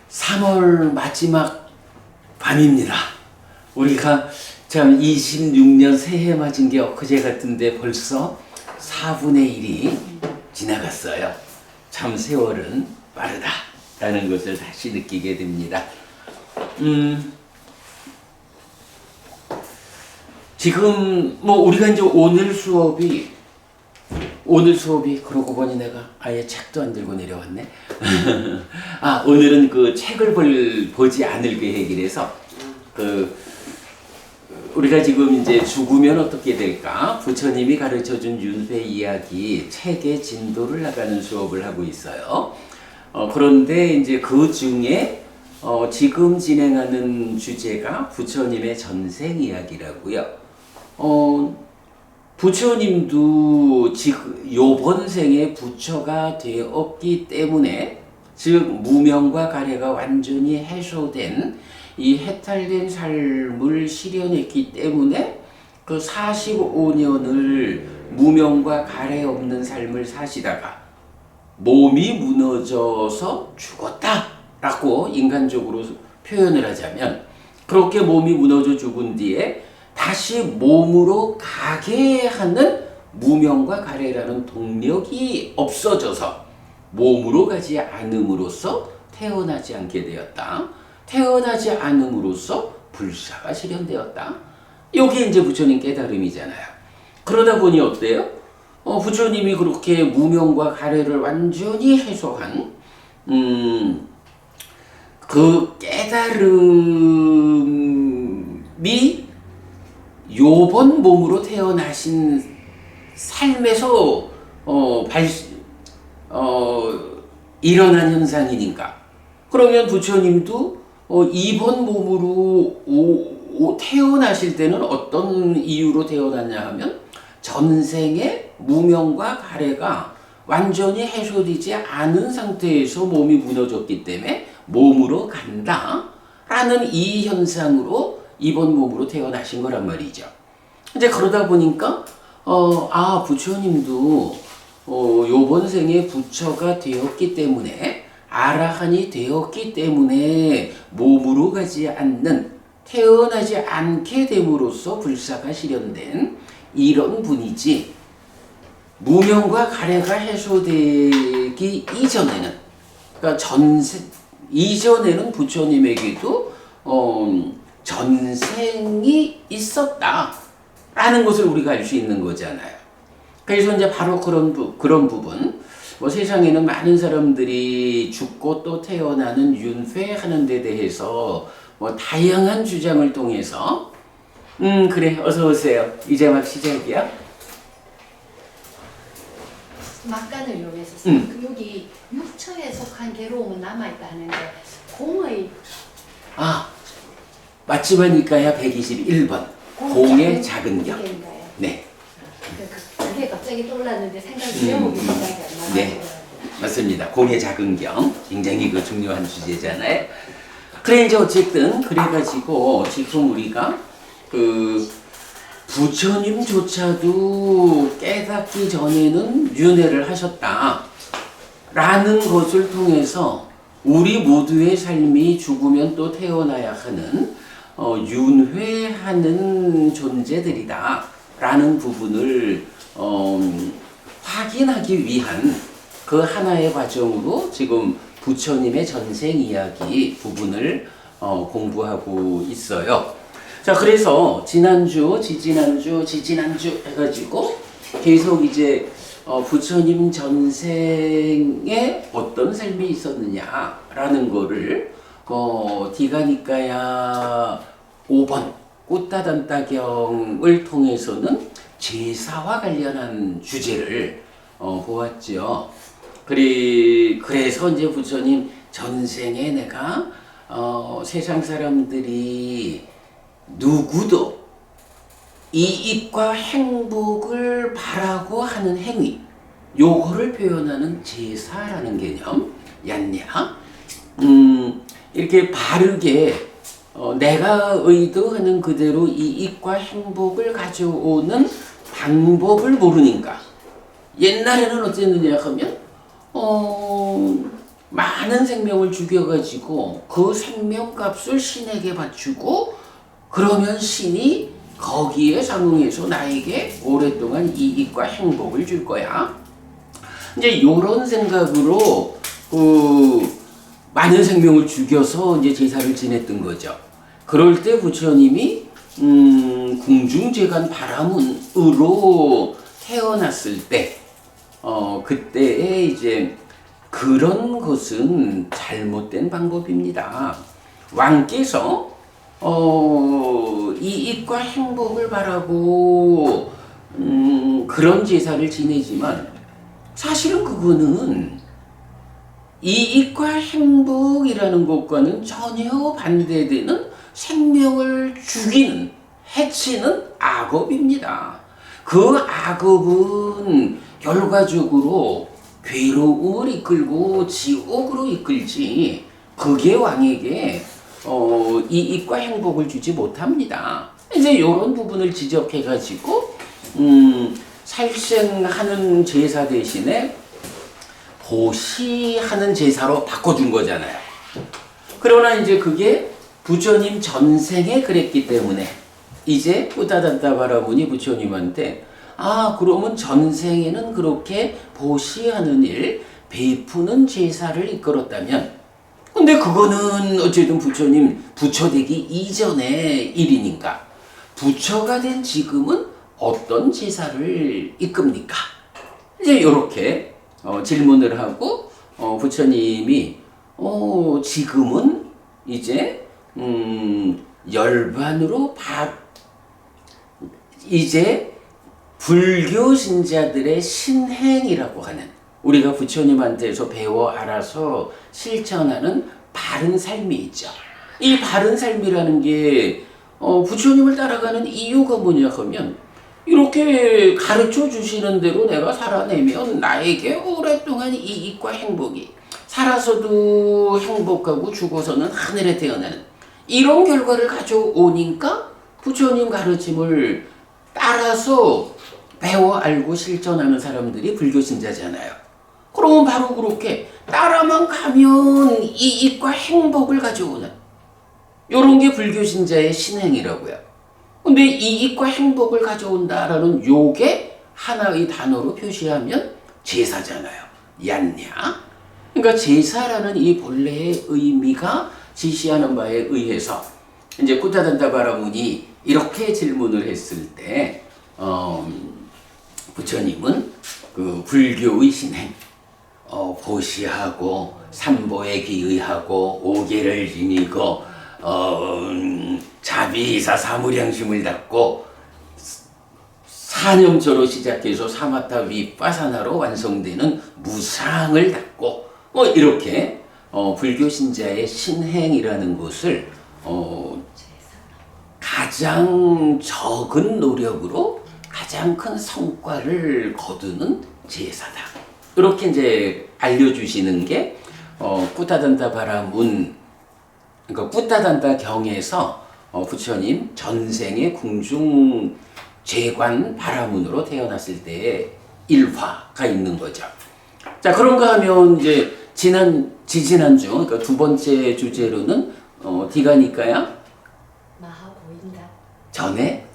3월 마지막 밤입니다. 우리가 참 26년 새해 맞은 게 엊그제 같은데 벌써 4분의 1이 지나갔어요. 참 세월은 빠르다라는 것을 다시 느끼게 됩니다. 지금 뭐 우리가 이제 오늘 수업이 그러고 보니 내가 아예 책도 안 들고 내려왔네. 오늘은 그 책을 보지 않을 계획이라서 우리가 지금 이제 죽으면 어떻게 될까? 부처님이 가르쳐준 윤회 이야기 책의 진도를 나가는 수업을 하고 있어요. 그런데 이제 그 중에 지금 진행하는 주제가 부처님의 전생 이야기라고요. 부처님도 지금 요번 생에 부처가 되었기 때문에, 즉 무명과 가래가 완전히 해소된 이 해탈된 삶을 실현했기 때문에 그 45년을 무명과 가래 없는 삶을 사시다가 몸이 무너져서 죽었다라고 인간적으로 표현을 하자면, 그렇게 몸이 무너져 죽은 뒤에 다시 몸으로 가게 하는 무명과 가래라는 동력이 없어져서 몸으로 가지 않음으로써 태어나지 않게 되었다. 태어나지 않음으로써 불사가 실현되었다. 이게 이제 부처님 깨달음이잖아요. 그러다 보니 어때요? 부처님이 그렇게 무명과 가래를 완전히 해소한 그 깨달음이 요번 몸으로 태어나신 삶에서 일어난 현상이니까, 그러면 부처님도 이번 몸으로 태어나실 때는 어떤 이유로 태어났냐 하면, 전생에 무명과 가래가 완전히 해소되지 않은 상태에서 몸이 무너졌기 때문에 몸으로 간다 라는 이 현상으로 이번 몸으로 태어나신 거란 말이죠. 이제 그러다 보니까 부처님도 요번 생에 부처가 되었기 때문에, 아라한이 되었기 때문에 몸으로 가지 않는, 태어나지 않게 됨으로써 불사가 실현된 이런 분이지, 무명과 가래가 해소되기 이전에는, 그러니까 이전에는 부처님에게도 전생이 있었다라는 것을 우리가 알 수 있는 거잖아요. 그래서 이제 바로 그런 부분, 세상에는 많은 사람들이 죽고 또 태어나는 윤회하는 데 대해서 다양한 주장을 통해서 그래, 어서 오세요. 이제 막 시작이야. 막간을 이용해서 여기 육처에 속한 괴로움은 남아있다는데 공의 맞지마니까야 121번 공의 작은 경. 네. 그게 갑자기 떠올랐는데 제목이 생각이 안 나요. 네, 맞습니다. 공의 작은 경, 굉장히 그 중요한 주제잖아요. 그래, 이제 어쨌든 그래가지고 지금 우리가 그 부처님조차도 깨닫기 전에는 윤회를 하셨다라는 것을 통해서 우리 모두의 삶이 죽으면 또 태어나야 하는 윤회하는 존재들이다라는 부분을 확인하기 위한 그 하나의 과정으로 지금 부처님의 전생 이야기 부분을 공부하고 있어요. 자, 그래서 지난주, 지지난주 해가지고 계속 이제 부처님 전생에 어떤 삶이 있었느냐라는 거를 디가니까야 5번 꽃다단따경을 통해서는 제사와 관련한 주제를 보았죠. 그래서 이제 부처님 전생에 내가 세상 사람들이 누구도 이익과 행복을 바라고 하는 행위, 요거를 표현하는 제사라는 개념이었냐. 이렇게 바르게 내가 의도하는 그대로 이익과 행복을 가져오는 방법을 모르니까 옛날에는 어땠느냐 하면 많은 생명을 죽여가지고 그 생명값을 신에게 바치고 그러면 신이 거기에 상응해서 나에게 오랫동안 이익과 행복을 줄 거야. 이제 이런 생각으로 많은 생명을 죽여서 이제 제사를 지냈던 거죠. 그럴 때 부처님이 궁중제간 바라문으로 태어났을 때, 그때에 이제 그런 것은 잘못된 방법입니다. 왕께서 이익과 행복을 바라고 그런 제사를 지내지만 사실은 그거는 이익과 행복이라는 것과는 전혀 반대되는 생명을 죽이는, 해치는 악업입니다. 그 악업은 결과적으로 괴로움을 이끌고 지옥으로 이끌지 그게 왕에게 이익과 행복을 주지 못합니다. 이제 이런 부분을 지적해가지고 살생하는 제사 대신에 보시하는 제사로 바꿔준 거잖아요. 그러나 이제 그게 부처님 전생에 그랬기 때문에 이제 뿌다단다 바라문이 부처님한테 그러면 전생에는 그렇게 보시하는 일, 베푸는 제사를 이끌었다면 근데 그거는 어쨌든 부처님 부처되기 이전의 일이니까 부처가 된 지금은 어떤 제사를 이끕니까? 이제 이렇게 질문을 하고 부처님이 지금은 이제 열반으로 이제 불교 신자들의 신행이라고 하는 우리가 부처님한테서 배워 알아서 실천하는 바른 삶이 있죠. 이 바른 삶이라는 게 부처님을 따라가는 이유가 뭐냐 하면 이렇게 가르쳐 주시는 대로 내가 살아내면 나에게 오랫동안 이익과 행복이 살아서도 행복하고 죽어서는 하늘에 태어나는 이런 결과를 가져오니까 부처님 가르침을 따라서 배워 알고 실천하는 사람들이 불교 신자잖아요. 그러면 바로 그렇게 따라만 가면 이익과 행복을 가져오는 이런 게 불교 신자의 신행이라고요. 근데 이익과 행복을 가져온다라는 요게 하나의 단어로 표시하면 제사잖아요. 얀냐. 그러니까 제사라는 이 본래의 의미가 지시하는 바에 의해서 이제 꾸타단다 바라문이 이렇게 질문을 했을 때 부처님은 그 불교의 신행 보시하고 삼보에 기의하고 오계를 지니고 자비사 사무량심을 닦고 사념처로 시작해서 사마타 위빠사나로 완성되는 무상을 닦고 이렇게 불교 신자의 신행이라는 것을 가장 적은 노력으로 가장 큰 성과를 거두는 제사다. 이렇게 이제 알려주시는 게 꾸타단다 바라문, 그러니까 꾸타단다 경에서 부처님 전생의 궁중 제관 바라문으로 태어났을 때의 일화가 있는 거죠. 자, 그런가 하면 이제 지지난주, 그러니까 두 번째 주제로는 디가니까야 마하고인다 전에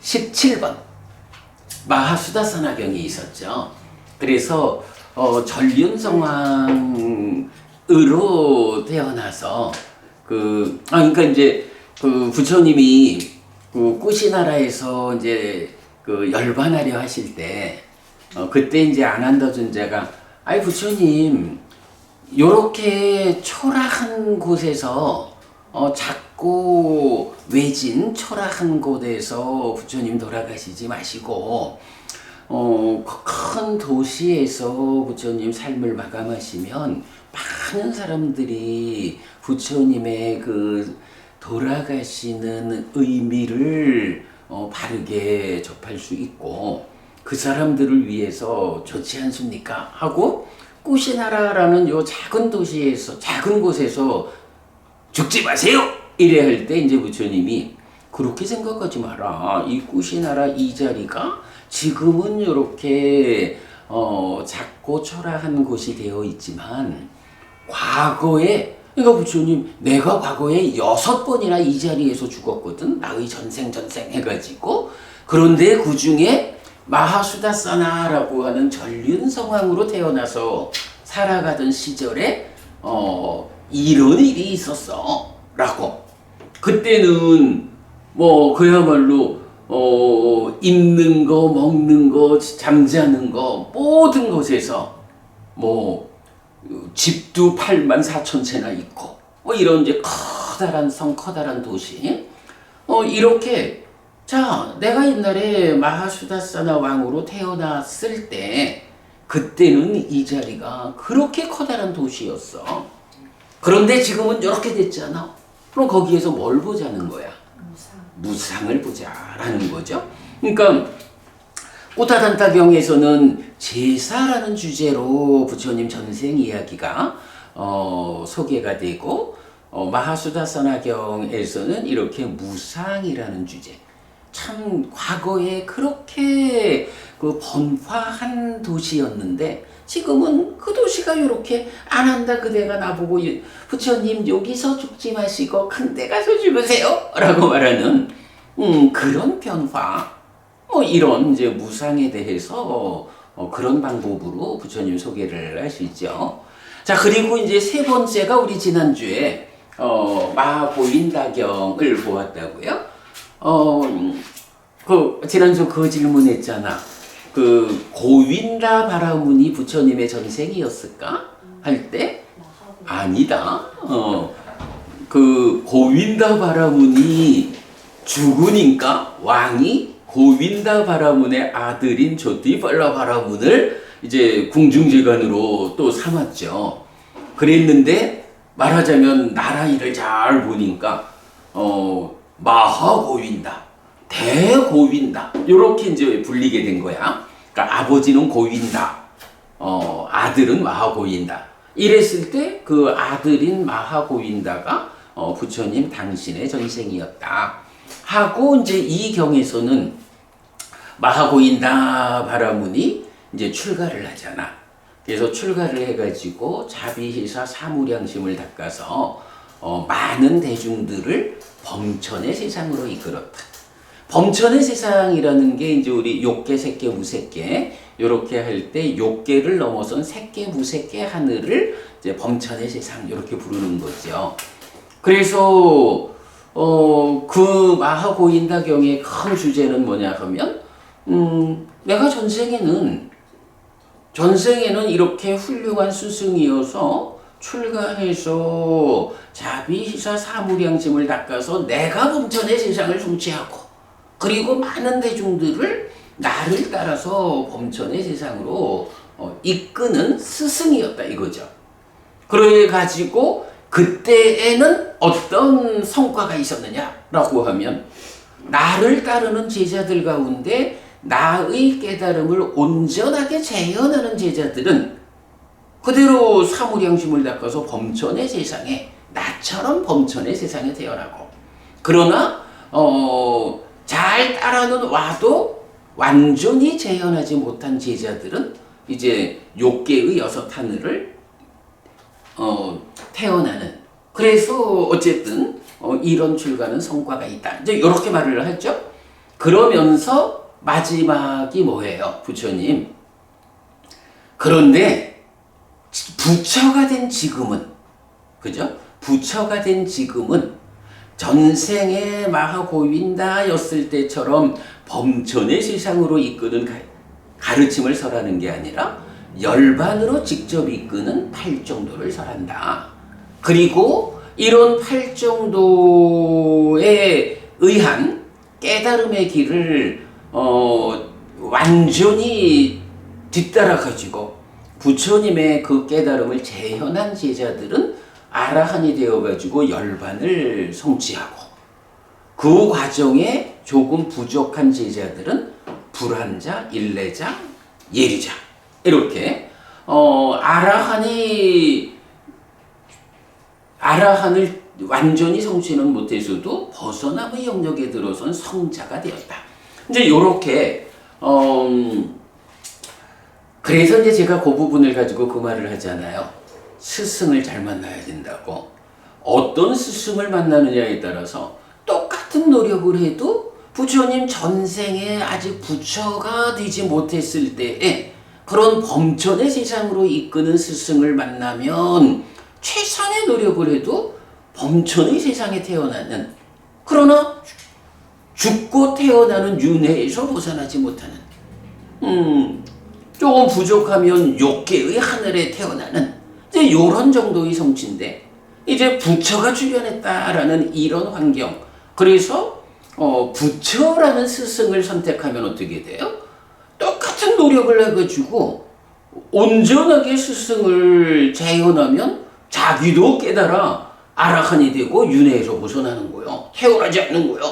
17번 마하수다사나경이 있었죠. 그래서 전륜성왕으로 태어나서 그러니까 이제 그 부처님이 그 꾸시나라에서 이제 그 열반하려 하실 때 그때 이제 아난다 존자가 아이 부처님 요렇게 초라한 곳에서 작고 외진 초라한 곳에서 부처님 돌아가시지 마시고 큰 도시에서 부처님 삶을 마감하시면 많은 사람들이 부처님의 그 돌아가시는 의미를 바르게 접할 수 있고 그 사람들을 위해서 좋지 않습니까? 하고 꾸시나라라는 요 작은 도시에서 작은 곳에서 죽지 마세요! 이래 할 때 이제 부처님이 그렇게 생각하지 마라. 이 꾸시나라 이 자리가 지금은 이렇게 작고 초라한 곳이 되어 있지만 과거에 그러니까 부처님 내가 과거에 6번이나 이 자리에서 죽었거든. 나의 전생 해가지고 그런데 그 중에 마하수다사나라고 하는 전륜 성왕으로 태어나서 살아가던 시절에 이런 일이 있었어 라고. 그때는 뭐 그야말로 입는 거 먹는 거 잠자는 거 모든 것에서 뭐 집도 8만 4천 채나 있고 뭐 이런 이제 커다란 성 커다란 도시 이렇게 자 내가 옛날에 마하수다사나 왕으로 태어났을 때 그때는 이 자리가 그렇게 커다란 도시였어. 그런데 지금은 이렇게 됐잖아. 그럼 거기에서 뭘 보자는 거야? 무상을 보자라는 거죠. 그러니까 꽃다단타경에서는 제사라는 주제로 부처님 전생 이야기가 소개가 되고 마하수다사나경에서는 이렇게 무상이라는 주제. 참 과거에 그렇게 그 번화한 도시였는데 지금은 그 도시가 이렇게 안 한다 그대가 나보고 부처님 여기서 죽지 마시고 큰 데 가서 죽으세요 라고 말하는 그런 변화 이런 이제 무상에 대해서 그런 방법으로 부처님 소개를 하시죠. 자 그리고 이제 세 번째가 우리 지난주에 마하고인다경을 보았다고요. 지난주 그 질문했잖아. 그 고윈다 바라문이 부처님의 전생이었을까? 할 때 아니다. 그 고윈다 바라문이 죽으니까 왕이 고윈다 바라문의 아들인 조티팔라 바라문을 이제 궁중재관으로 또 삼았죠. 그랬는데 말하자면 나라 일을 잘 보니까 마하고윈다, 대고윈다 이렇게 이제 불리게 된 거야. 그러니까 아버지는 고윈다, 아들은 마하고윈다. 이랬을 때 그 아들인 마하고윈다가 부처님 당신의 전생이었다 하고 이제 이 경에서는 마하고인다 바라문이 이제 출가를 하잖아. 그래서 출가를 해가지고 자비희사 사무량심을 닦아서 많은 대중들을 범천의 세상으로 이끌었다. 범천의 세상이라는 게 이제 우리 욕계, 색계, 무색계 이렇게 할 때 욕계를 넘어선 색계, 무색계 하늘을 이제 범천의 세상 이렇게 부르는 거죠. 그래서 그 마하고인다경의 큰 주제는 뭐냐 하면 내가 전생에는 이렇게 훌륭한 스승이어서 출가해서 자비희사 사무량심을 닦아서 내가 범천의 세상을 성취하고 그리고 많은 대중들을 나를 따라서 범천의 세상으로 이끄는 스승이었다 이거죠. 그래 가지고 그때에는 어떤 성과가 있었느냐라고 하면 나를 따르는 제자들 가운데 나의 깨달음을 온전하게 재현하는 제자들은 그대로 사무량심을 닦아서 범천의 세상에 나처럼 범천의 세상에 태어나고 그러나 잘 따라는 와도 완전히 재현하지 못한 제자들은 이제 욕계의 여섯 하늘을 태어나는 그래서 어쨌든 이런 출가는 성과가 있다. 이제 이렇게 말을 하죠. 그러면서 마지막이 뭐예요, 부처님? 그런데 부처가 된 지금은, 그죠? 부처가 된 지금은 전생에 마하고윈다였을 때처럼 범천의 세상으로 이끄는 가르침을 설하는 게 아니라 열반으로 직접 이끄는 팔정도를 설한다. 그리고 이런 팔정도에 의한 깨달음의 길을 완전히 뒤따라가지고 부처님의 그 깨달음을 재현한 제자들은 아라한이 되어가지고 열반을 성취하고 그 과정에 조금 부족한 제자들은 불한자, 일례자, 예리자 이렇게 아라한을 완전히 성취는 못해서도 벗어남의 영역에 들어선 성자가 되었다. 이제 요렇게 그래서 이제 제가 그 부분을 가지고 그 말을 하잖아요. 스승을 잘 만나야 된다고. 어떤 스승을 만나느냐에 따라서 똑같은 노력을 해도 부처님 전생에 아직 부처가 되지 못했을 때에 그런 범천의 세상으로 이끄는 스승을 만나면 최선의 노력을 해도 범천의 세상에 태어나는, 그러나 죽고 태어나는 윤회에서 벗어나지 못하는, 조금 부족하면 욕계의 하늘에 태어나는 이제 이런 정도의 성취인데, 이제 부처가 출현했다라는 이런 환경, 그래서 부처라는 스승을 선택하면 어떻게 돼요? 똑같은 노력을 해가지고 온전하게 스승을 재현하면 자기도 깨달아 아라한이 되고 윤회에서 벗어나는 거요. 태어나지 않는 거요.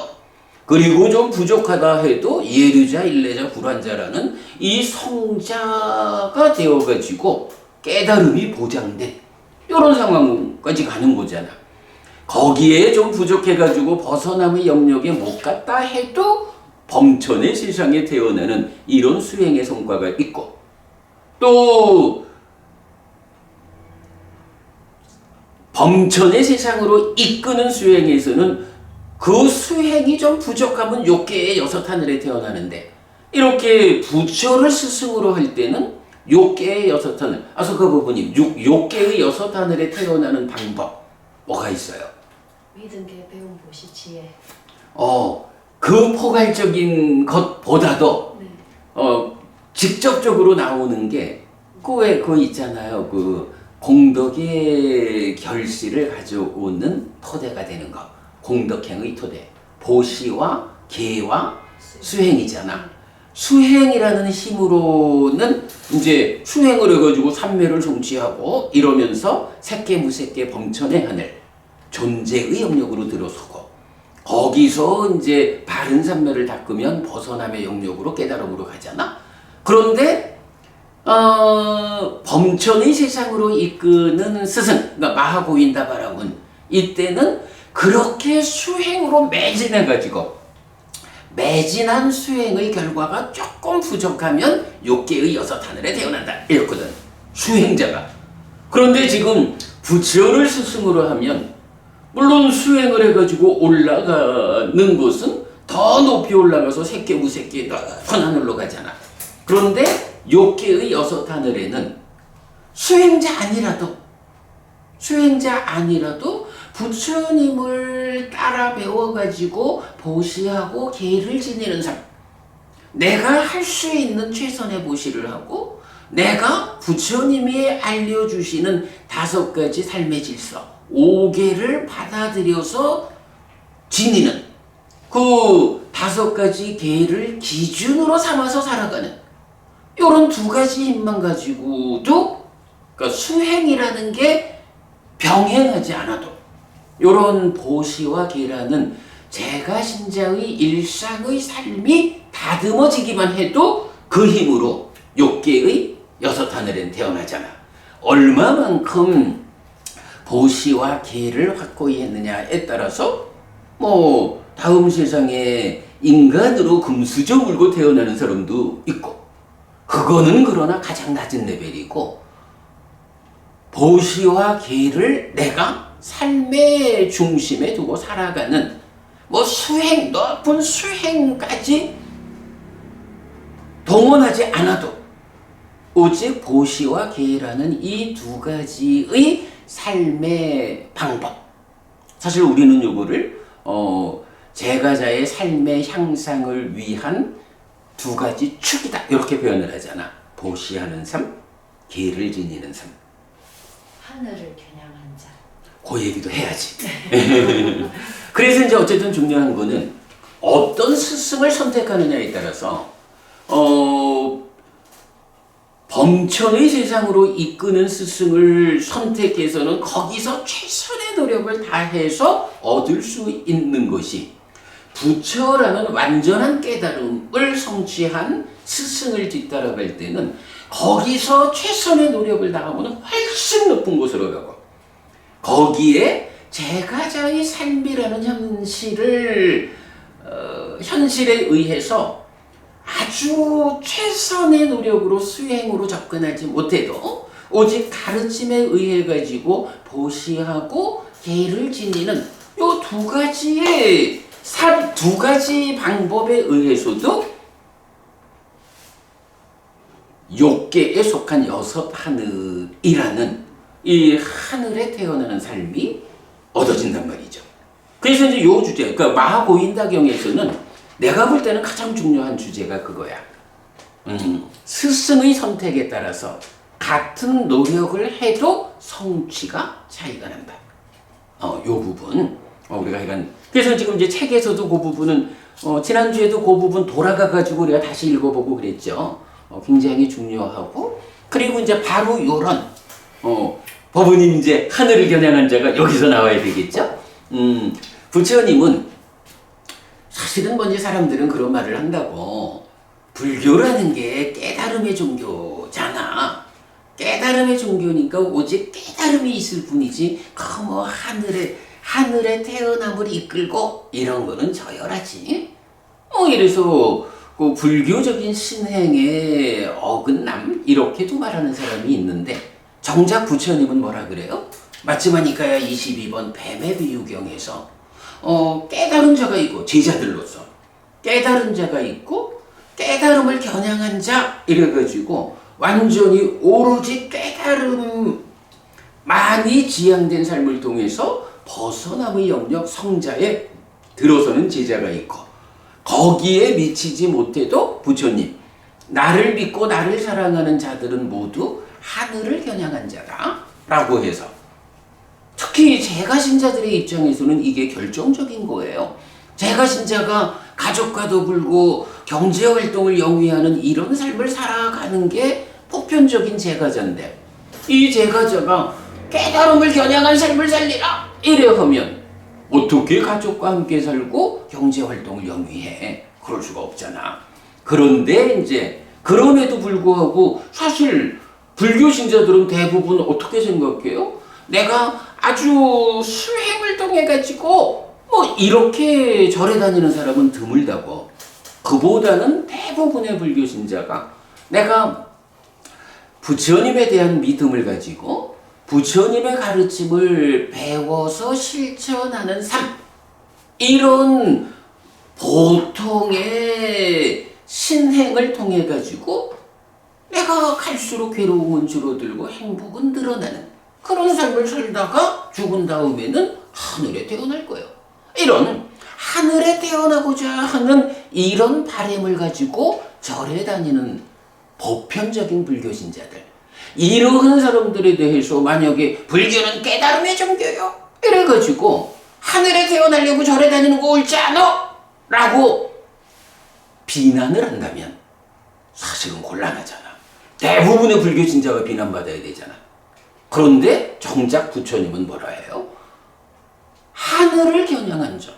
그리고 좀 부족하다 해도 예류자, 일례자, 불환자라는 이 성자가 되어가지고 깨달음이 보장된 이런 상황까지 가는 거잖아. 거기에 좀 부족해가지고 벗어남의 영역에 못 갔다 해도 범천의 세상에 태어나는 이런 수행의 성과가 있고, 또 범천의 세상으로 이끄는 수행에서는 그 수행이 좀 부족하면 욕계의 여섯 하늘에 태어나는데, 이렇게 부처를 스승으로 할 때는 욕계의 여섯 하늘, 아소카 부부님, 욕계의 여섯 하늘에 태어나는 방법 뭐가 있어요? 믿은 게 배운 보시 지혜. 그 포괄적인 것보다도 네. 직접적으로 나오는 게 그거 있잖아요. 그 공덕의 결실을 가져오는 토대가 되는 거. 공덕행의 토대. 보시와 계와 수행이잖아. 수행이라는 힘으로는 이제 수행을 해가지고 삼매를 성취하고 이러면서 색계 무색계 범천의 하늘, 존재의 영역으로 들어서고, 거기서 이제 바른 삼매를 닦으면 벗어남의 영역으로 깨달음으로 가잖아. 그런데 범천의 세상으로 이끄는 스승, 그러니까 마하고인다바라군, 이때는 그렇게 수행으로 매진해가지고 매진한 수행의 결과가 조금 부족하면 욕계의 여섯 하늘에 태어난다 이랬거든, 수행자가. 그런데 지금 부처를 스승으로 하면 물론 수행을 해가지고 올라가는 것은 더 높이 올라가서 색계 무색계 높은 하늘로 가잖아. 그런데 욕계의 여섯 하늘에는 수행자 아니라도 부처님을 따라 배워가지고 보시하고 계를 지니는 삶, 내가 할 수 있는 최선의 보시를 하고 내가 부처님이 알려주시는 5가지 삶의 질서 5개를 받아들여서 지니는 그 5가지 계를 기준으로 삼아서 살아가는 이런 2가지 힘만 가지고도, 그러니까 수행이라는 게 병행하지 않아도 이런 보시와 계라는 제가신자의 일상의 삶이 다듬어지기만 해도 그 힘으로 욕계의 여섯 하늘엔 태어나잖아. 얼마만큼 보시와 계를 확고히 했느냐에 따라서 뭐 다음 세상에 인간으로 금수저 물고 태어나는 사람도 있고, 그거는 그러나 가장 낮은 레벨이고, 보시와 계를 내가 삶의 중심에 두고 살아가는 뭐 수행, 높은 수행까지 동원하지 않아도 오직 보시와 계라는 이 2가지의 삶의 방법, 사실 우리는 요거를 제가자의 삶의 향상을 위한 2가지 축이다 이렇게 표현을 하잖아. 보시하는 삶, 계를 지니는 삶. 하늘을 겨냥한 자. 그 얘기도 해야지. 그래서 이제 어쨌든 중요한 거는 어떤 스승을 선택하느냐에 따라서 범천의 세상으로 이끄는 스승을 선택해서는 거기서 최선의 노력을 다해서 얻을 수 있는 것이, 부처라는 완전한 깨달음을 성취한 스승을 뒤따라갈 때는 거기서 최선의 노력을 다하면 훨씬 높은 곳으로 가고, 거기에 제가자의 삶이라는 현실에 의해서 아주 최선의 노력으로 수행으로 접근하지 못해도 오직 가르침에 의해 가지고 보시하고 예를 지니는 요 두 가지 방법에 의해서도 욕계에 속한 여섯 하늘이라는 이 하늘에 태어나는 삶이 얻어진단 말이죠. 그래서 이제 요 주제, 그러니까 마하고인다경에서는 내가 볼 때는 가장 중요한 주제가 그거야. 스승의 선택에 따라서 같은 노력을 해도 성취가 차이가 난다. 요 부분. 우리가 약간, 그래서 지금 이제 책에서도 그 부분은, 지난주에도 그 부분 돌아가가지고 우리가 다시 읽어보고 그랬죠. 굉장히 중요하고, 그리고 이제 바로 요런, 법은님 이제 하늘을 겨냥한 자가 여기서 나와야 되겠죠? 부처님은 사실은 먼저 사람들은 그런 말을 한다고. 불교라는 게 깨달음의 종교잖아. 깨달음의 종교니까 오직 깨달음이 있을 뿐이지, 뭐 하늘에 태어남을 이끌고 이런 거는 저열하지. 이래서 그 불교적인 신행의 어긋남 이렇게도 말하는 사람이 있는데, 정작 부처님은 뭐라 그래요? 마치마니까야 22번 뱀의 비유경에서 깨달은 자가 있고, 제자들로서 깨달은 자가 있고 깨달음을 겨냥한 자 이래가지고 완전히 오로지 깨달음만이 지향된 삶을 통해서 벗어남의 영역 성자에 들어서는 제자가 있고, 거기에 미치지 못해도 부처님, 나를 믿고 나를 사랑하는 자들은 모두 하늘을 겨냥한 자다 라고 해서, 특히 재가신자들의 입장에서는 이게 결정적인 거예요. 재가신자가 가족과 더불고 경제활동을 영위하는 이런 삶을 살아가는 게 보편적인 재가자인데, 이 재가자가 깨달음을 겨냥한 삶을 살리라 이래 하면 어떻게 가족과 함께 살고 경제활동을 영위해? 그럴 수가 없잖아. 그런데 이제 그럼에도 불구하고 사실 불교 신자들은 대부분 어떻게 생각해요? 내가 아주 수행을 통해 가지고 이렇게 절에 다니는 사람은 드물다고. 그보다는 대부분의 불교 신자가 내가 부처님에 대한 믿음을 가지고 부처님의 가르침을 배워서 실천하는 삶, 이런 보통의 신행을 통해 가지고 내가 갈수록 괴로움은 줄어들고 행복은 늘어나는 그런 삶을 살다가 죽은 다음에는 하늘에 태어날 거예요. 이런 하늘에 태어나고자 하는 이런 바람을 가지고 절에 다니는 보편적인 불교 신자들, 이러한 사람들에 대해서 만약에 불교는 깨달음의 종교요 이래가지고 하늘에 태어나려고 절에 다니는 거 옳지 않아? 라고 비난을 한다면 사실은 곤란하잖아. 대부분의 불교 신자가 비난받아야 되잖아. 그런데 정작 부처님은 뭐라 해요? 하늘을 겨냥한 자,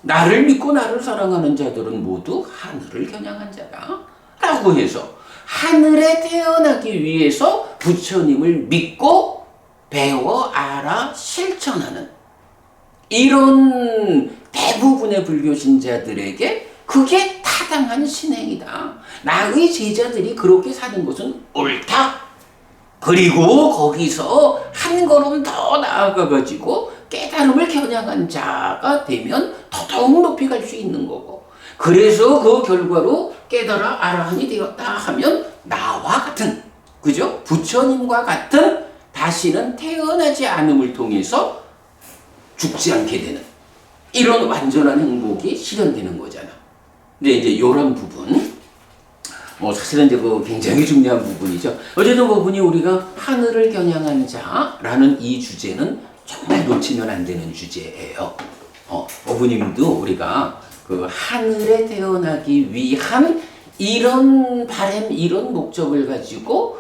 나를 믿고 나를 사랑하는 자들은 모두 하늘을 겨냥한 자다 라고 해서 하늘에 태어나기 위해서 부처님을 믿고 배워 알아 실천하는 이런 대부분의 불교 신자들에게 그게 타당한 신행이다. 나의 제자들이 그렇게 사는 것은 옳다. 그리고 거기서 한 걸음 더 나아가가지고 깨달음을 겨냥한 자가 되면 더더욱 높이 갈 수 있는 거고, 그래서 그 결과로 깨달아 아라한이 되었다 하면 나와 같은, 그죠? 부처님과 같은 다시는 태어나지 않음을 통해서 죽지 않게 되는 이런 완전한 행복이 실현되는 거잖아. 근데 이제 이런 부분, 사실은 이제 그 굉장히 중요한 부분이죠. 어쨌든 부분이 우리가 하늘을 겨냥한 자라는 이 주제는 정말 놓치면 안 되는 주제예요. 어부님도 우리가 그 하늘에 태어나기 위한 이런 바람, 이런 목적을 가지고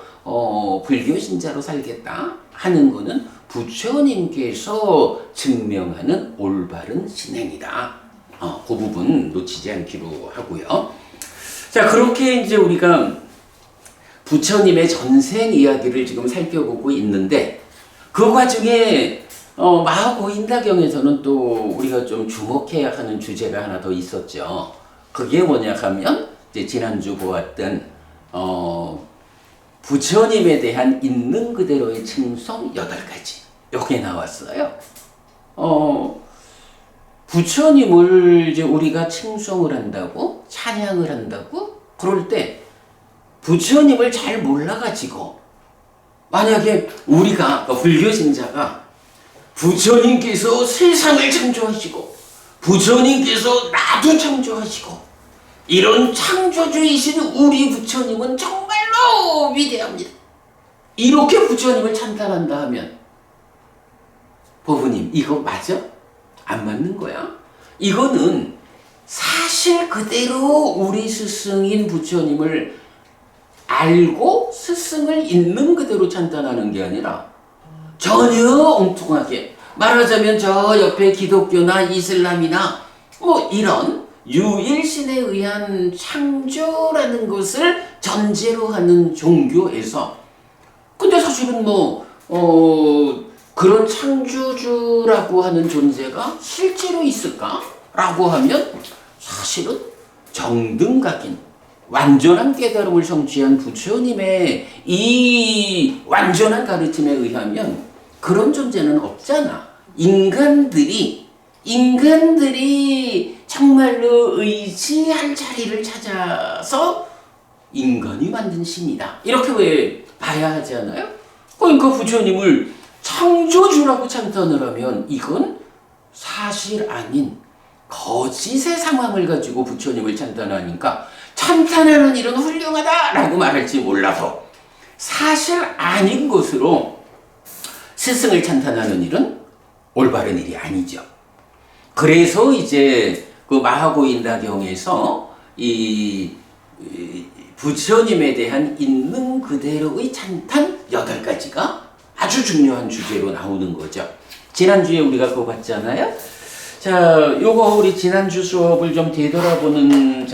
불교 신자로 살겠다 하는 거는 부처님께서 증명하는 올바른 신행이다. 그 부분 놓치지 않기로 하고요. 자, 그렇게 이제 우리가 부처님의 전생 이야기를 지금 살펴보고 있는데, 그 과정에 마하고인다경에서는 또 우리가 좀 주목해야 하는 주제가 하나 더 있었죠. 그게 뭐냐 하면 이제 지난주 보았던 부처님에 대한 있는 그대로의 칭송 8가지. 요게 나왔어요. 부처님을 이제 우리가 칭송을 한다고, 찬양을 한다고, 그럴 때 부처님을 잘 몰라가지고, 만약에 우리가, 불교 신자가 부처님께서 세상을 창조하시고, 부처님께서 나도 창조하시고, 이런 창조주이신 우리 부처님은 정말로 위대합니다. 이렇게 부처님을 찬탄한다 하면, 보부님, 이거 맞아? 안 맞는 거야? 이거는 사실 그대로 우리 스승인 부처님을 알고 스승을 있는 그대로 찬탄하는 게 아니라 전혀 엉뚱하게, 말하자면 저 옆에 기독교나 이슬람이나 뭐 이런 유일신에 의한 창조라는 것을 전제로 하는 종교에서, 근데 사실은 그런 창조주라고 하는 존재가 실제로 있을까? 라고 하면 사실은 정등각인 완전한 깨달음을 성취한 부처님의 이 완전한 가르침에 의하면 그런 존재는 없잖아. 인간들이 정말로 의지할 자리를 찾아서 인간이 만든 신이다. 이렇게 왜 봐야 하지 않아요? 그러니까 부처님을 창조주라고 찬탄을 하면 이건 사실 아닌 거짓의 상황을 가지고 부처님을 찬탄하니까 찬탄하는 일은 훌륭하다라고 말할지 몰라서 사실 아닌 것으로 스승을 찬탄하는 일은 올바른 일이 아니죠. 그래서 이제 그 마하고인다경에서 이 부처님에 대한 있는 그대로의 찬탄 8가지가 아주 중요한 주제로 나오는 거죠. 지난주에 우리가 그거 봤잖아요. 자, 요거 우리 지난주 수업을 좀 되돌아보는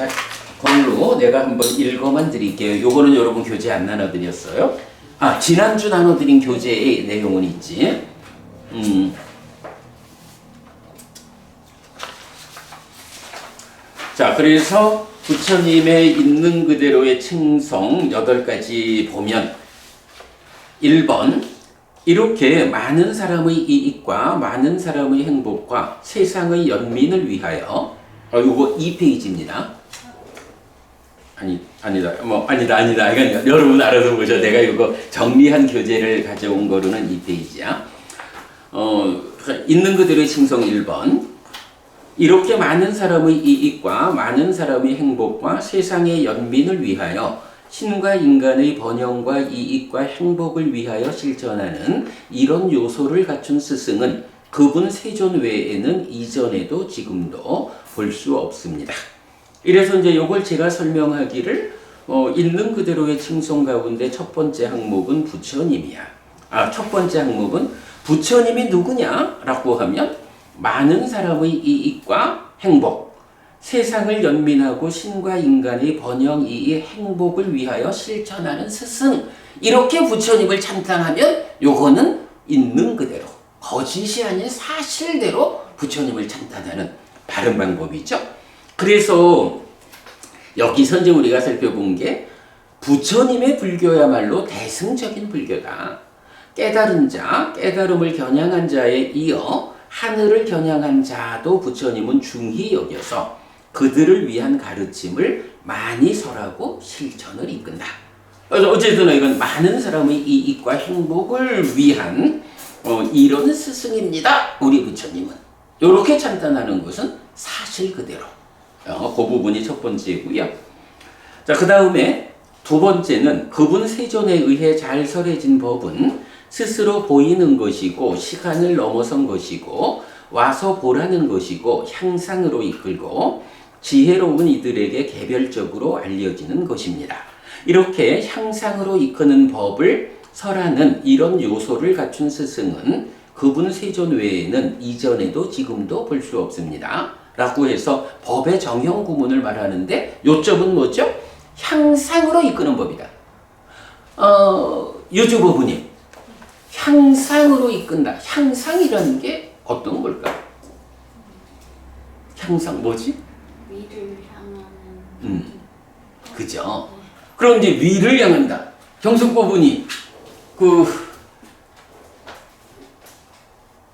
걸로 내가 한번 읽어만 드릴게요. 요거는 여러분 교재 안 나눠드렸어요. 지난주 나눠드린 교재의 내용은 있지. 자, 그래서 부처님의 있는 그대로의 칭송 8가지 보면 1번, 이렇게 많은 사람의 이익과 많은 사람의 행복과 세상의 연민을 위하여, 요거 2페이지입니다. 아니다. 이건 여러분 알아서 보죠. 내가 이거 정리한 교재를 가져온 거로는 2페이지야. 있는 그대로의 칭송 1번. 이렇게 많은 사람의 이익과 많은 사람의 행복과 세상의 연민을 위하여 신과 인간의 번영과 이익과 행복을 위하여 실천하는 이런 요소를 갖춘 스승은 그분 세존 외에는 이전에도 지금도 볼 수 없습니다. 이래서 이제 요걸 제가 설명하기를 있는 그대로의 칭송 가운데 첫 번째 항목은 부처님이야. 첫 번째 항목은 부처님이 누구냐라고 하면 많은 사람의 이익과 행복, 세상을 연민하고 신과 인간의 번영, 이익, 행복을 위하여 실천하는 스승, 이렇게 부처님을 찬탄하면 요거는 있는 그대로, 거짓이 아닌 사실대로 부처님을 찬탄하는 바른 방법이죠. 그래서 여기서 이제 우리가 살펴본 게 부처님의 불교야말로 대승적인 불교다. 깨달은 자, 깨달음을 겨냥한 자에 이어 하늘을 겨냥한 자도 부처님은 중히 여겨서 그들을 위한 가르침을 많이 설하고 실천을 이끈다. 어쨌든 이건 많은 사람의 이익과 행복을 위한 이런 스승입니다. 우리 부처님은. 이렇게 찬탄하는 것은 사실 그대로. 그 부분이 첫 번째고요. 자, 그 다음에 두 번째는 그분 세존에 의해 잘 설해진 법은 스스로 보이는 것이고 시간을 넘어선 것이고 와서 보라는 것이고 향상으로 이끌고 지혜로운 이들에게 개별적으로 알려지는 것입니다. 이렇게 향상으로 이끄는 법을 설하는 이런 요소를 갖춘 스승은 그분 세존 외에는 이전에도 지금도 볼 수 없습니다. 라고 해서 법의 정형 구문을 말하는데 요점은 뭐죠? 향상으로 이끄는 법이다. 유주보부님, 향상으로 이끈다. 향상이라는 게 어떤 걸까? 향상 뭐지? 위를 향하는. 그죠? 그럼 이제 위를 향한다. 경숙법은이 그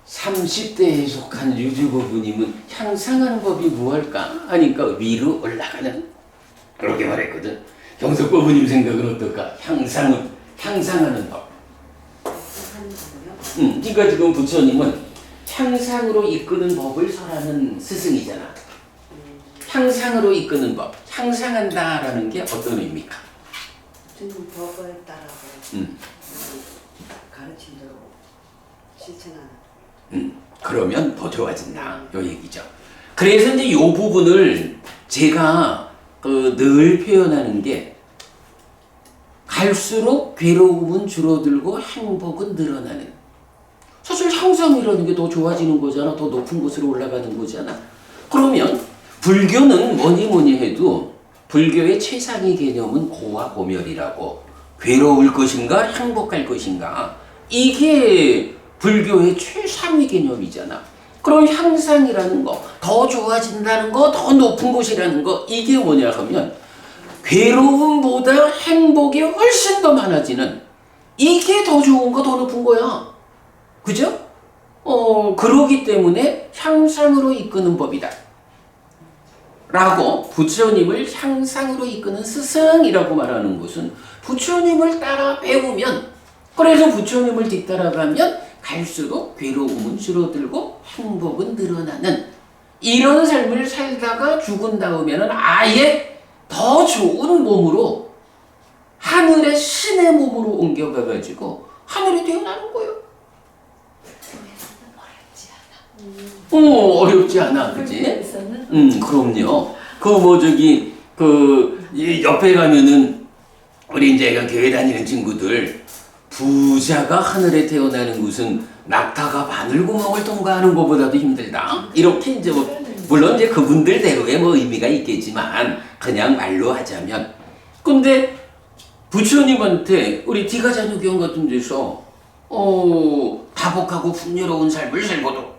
30대에 속한 유주법부님은 향상하는 법이 무엇일까 하니까 위로 올라가는 그렇게 말했거든. 경숙법부님 생각은 어떨까? 향상하는 법. 그러니까 지금 부처님은 향상으로 이끄는 법을 설하는 스승이잖아. 향상으로 이끄는 법, 향상한다라는 게 어떤 의미입니까? 주는 법을 따라고 가르침대로 실천하는. 그러면 더 좋아진다. 요 얘기죠. 그래서 이제 요 부분을 제가 늘 표현하는 게 갈수록 괴로움은 줄어들고 행복은 늘어나는. 사실 향상이라는 게 더 좋아지는 거잖아. 더 높은 곳으로 올라가는 거잖아. 그러면 불교는 뭐니 해도 불교의 최상위 개념은 고와 고멸이라고. 괴로울 것인가 행복할 것인가. 이게 불교의 최상위 개념이잖아. 그럼 향상이라는 거, 더 좋아진다는 거, 더 높은 곳이라는 거, 이게 뭐냐 하면 괴로움보다 행복이 훨씬 더 많아지는, 이게 더 좋은 거, 더 높은 거야. 그죠? 그러기 때문에 향상으로 이끄는 법이다. 라고 부처님을 향상으로 이끄는 스승이라고 말하는 것은 부처님을 따라 배우면, 그래서 부처님을 뒤따라가면 갈수록 괴로움은 줄어들고 행복은 늘어나는 이런 삶을 살다가 죽은 다음에는 아예 더 좋은 몸으로 하늘의 신의 몸으로 옮겨가가지고 하늘에 태어나는 거예요. 어렵지 않아, 그지? 그럼요. 옆에 가면은 우리 이제 교회 다니는 친구들, 부자가 하늘에 태어나는 것은 낙타가 바늘구멍을 통과하는 것보다도 힘들다. 이렇게 이제 물론 이제 그분들대로의 의미가 있겠지만 그냥 말로 하자면. 근데 부처님한테 우리 디가자누경 같은 데서 다복하고 풍요로운 삶을 살고도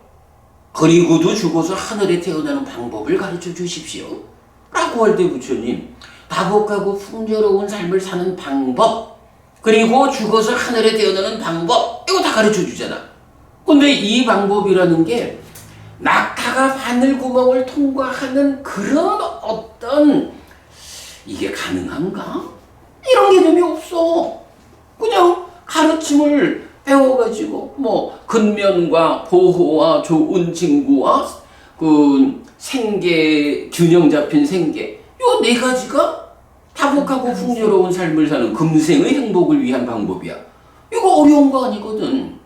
그리고도 죽어서 하늘에 태어나는 방법을 가르쳐 주십시오. 라고 할 때 부처님 다복하고 풍요로운 삶을 사는 방법, 그리고 죽어서 하늘에 태어나는 방법, 이거 다 가르쳐 주잖아. 근데 이 방법이라는 게 낙타가 바늘구멍을 통과하는 그런 어떤, 이게 가능한가? 이런 개념이 없어. 그냥 가르침을 배워가지고 근면과 보호와 좋은 친구와 생계, 균형 잡힌 생계, 요 네 가지가 다복하고 풍요로운 삶을 사는 금생의 행복을 위한 방법이야. 이거 어려운 거 아니거든.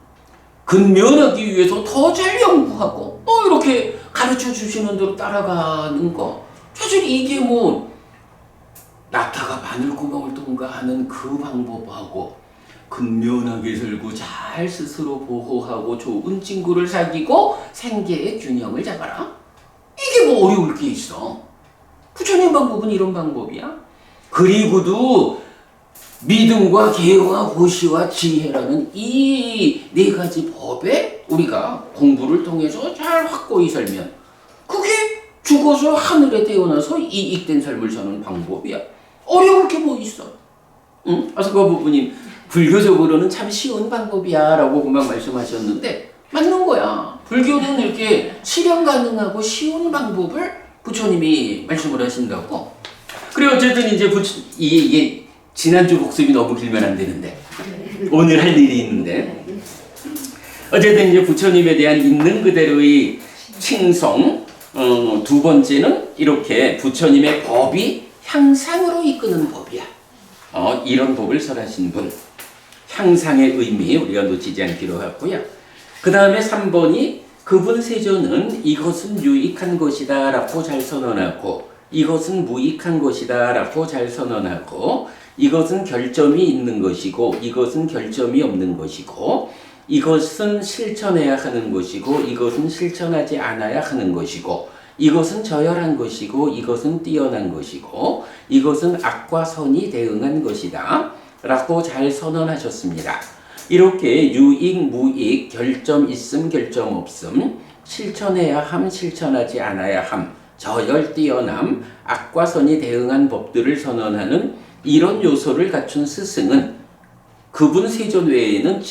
근면하기 위해서 더 잘 연구하고 이렇게 가르쳐 주시는 대로 따라가는 거. 사실 이게 낙타가 바늘구멍을 통과하는 그 방법하고 근면하게 살고 잘 스스로 보호하고 좋은 친구를 사귀고 생계의 균형을 잡아라. 이게 어려울 게 있어. 부처님 방법은 이런 방법이야. 그리고도 믿음과 계와 호시와 지혜라는 이 네 가지 법에 우리가 공부를 통해서 잘 확고히 살면 그게 죽어서 하늘에 태어나서 이익된 삶을 사는 방법이야. 어려울 게 뭐 있어? 응? 아스가 부부님 불교적으로는 참 쉬운 방법이야 라고 금방 말씀하셨는데 맞는 거야. 불교는 이렇게 실현 가능하고 쉬운 방법을 부처님이 말씀을 하신다고. 그리고 어쨌든 이제 이게 지난주 복습이 너무 길면 안 되는데 오늘 할 일이 있는데, 어쨌든 이제 부처님에 대한 있는 그대로의 칭송. 두 번째는 이렇게 부처님의 법이 향상으로 이끄는 법이야. 이런 법을 설하신 분, 향상의 의미 우리가 놓치지 않기로 하고요. 그 다음에 3번이 그분 세조는 이것은 유익한 것이다 라고 잘 선언하고, 이것은 무익한 것이다 라고 잘 선언하고, 이것은 결점이 있는 것이고 이것은 결점이 없는 것이고, 이것은 실천해야 하는 것이고 이것은 실천하지 않아야 하는 것이고, 이것은 저열한 것이고 이것은 뛰어난 것이고, 이것은 악과 선이 대응한 것이다 라고 잘 선언하셨습니다. 이렇게 유익, 무익, 결점 있음, 결점 없음, 실천해야 함, 실천하지 않아야 함, 저열, 뛰어남, 악과 선이 대응한 법들을 선언하는 이런 요소를 갖춘 스승은 그분 세존 외에는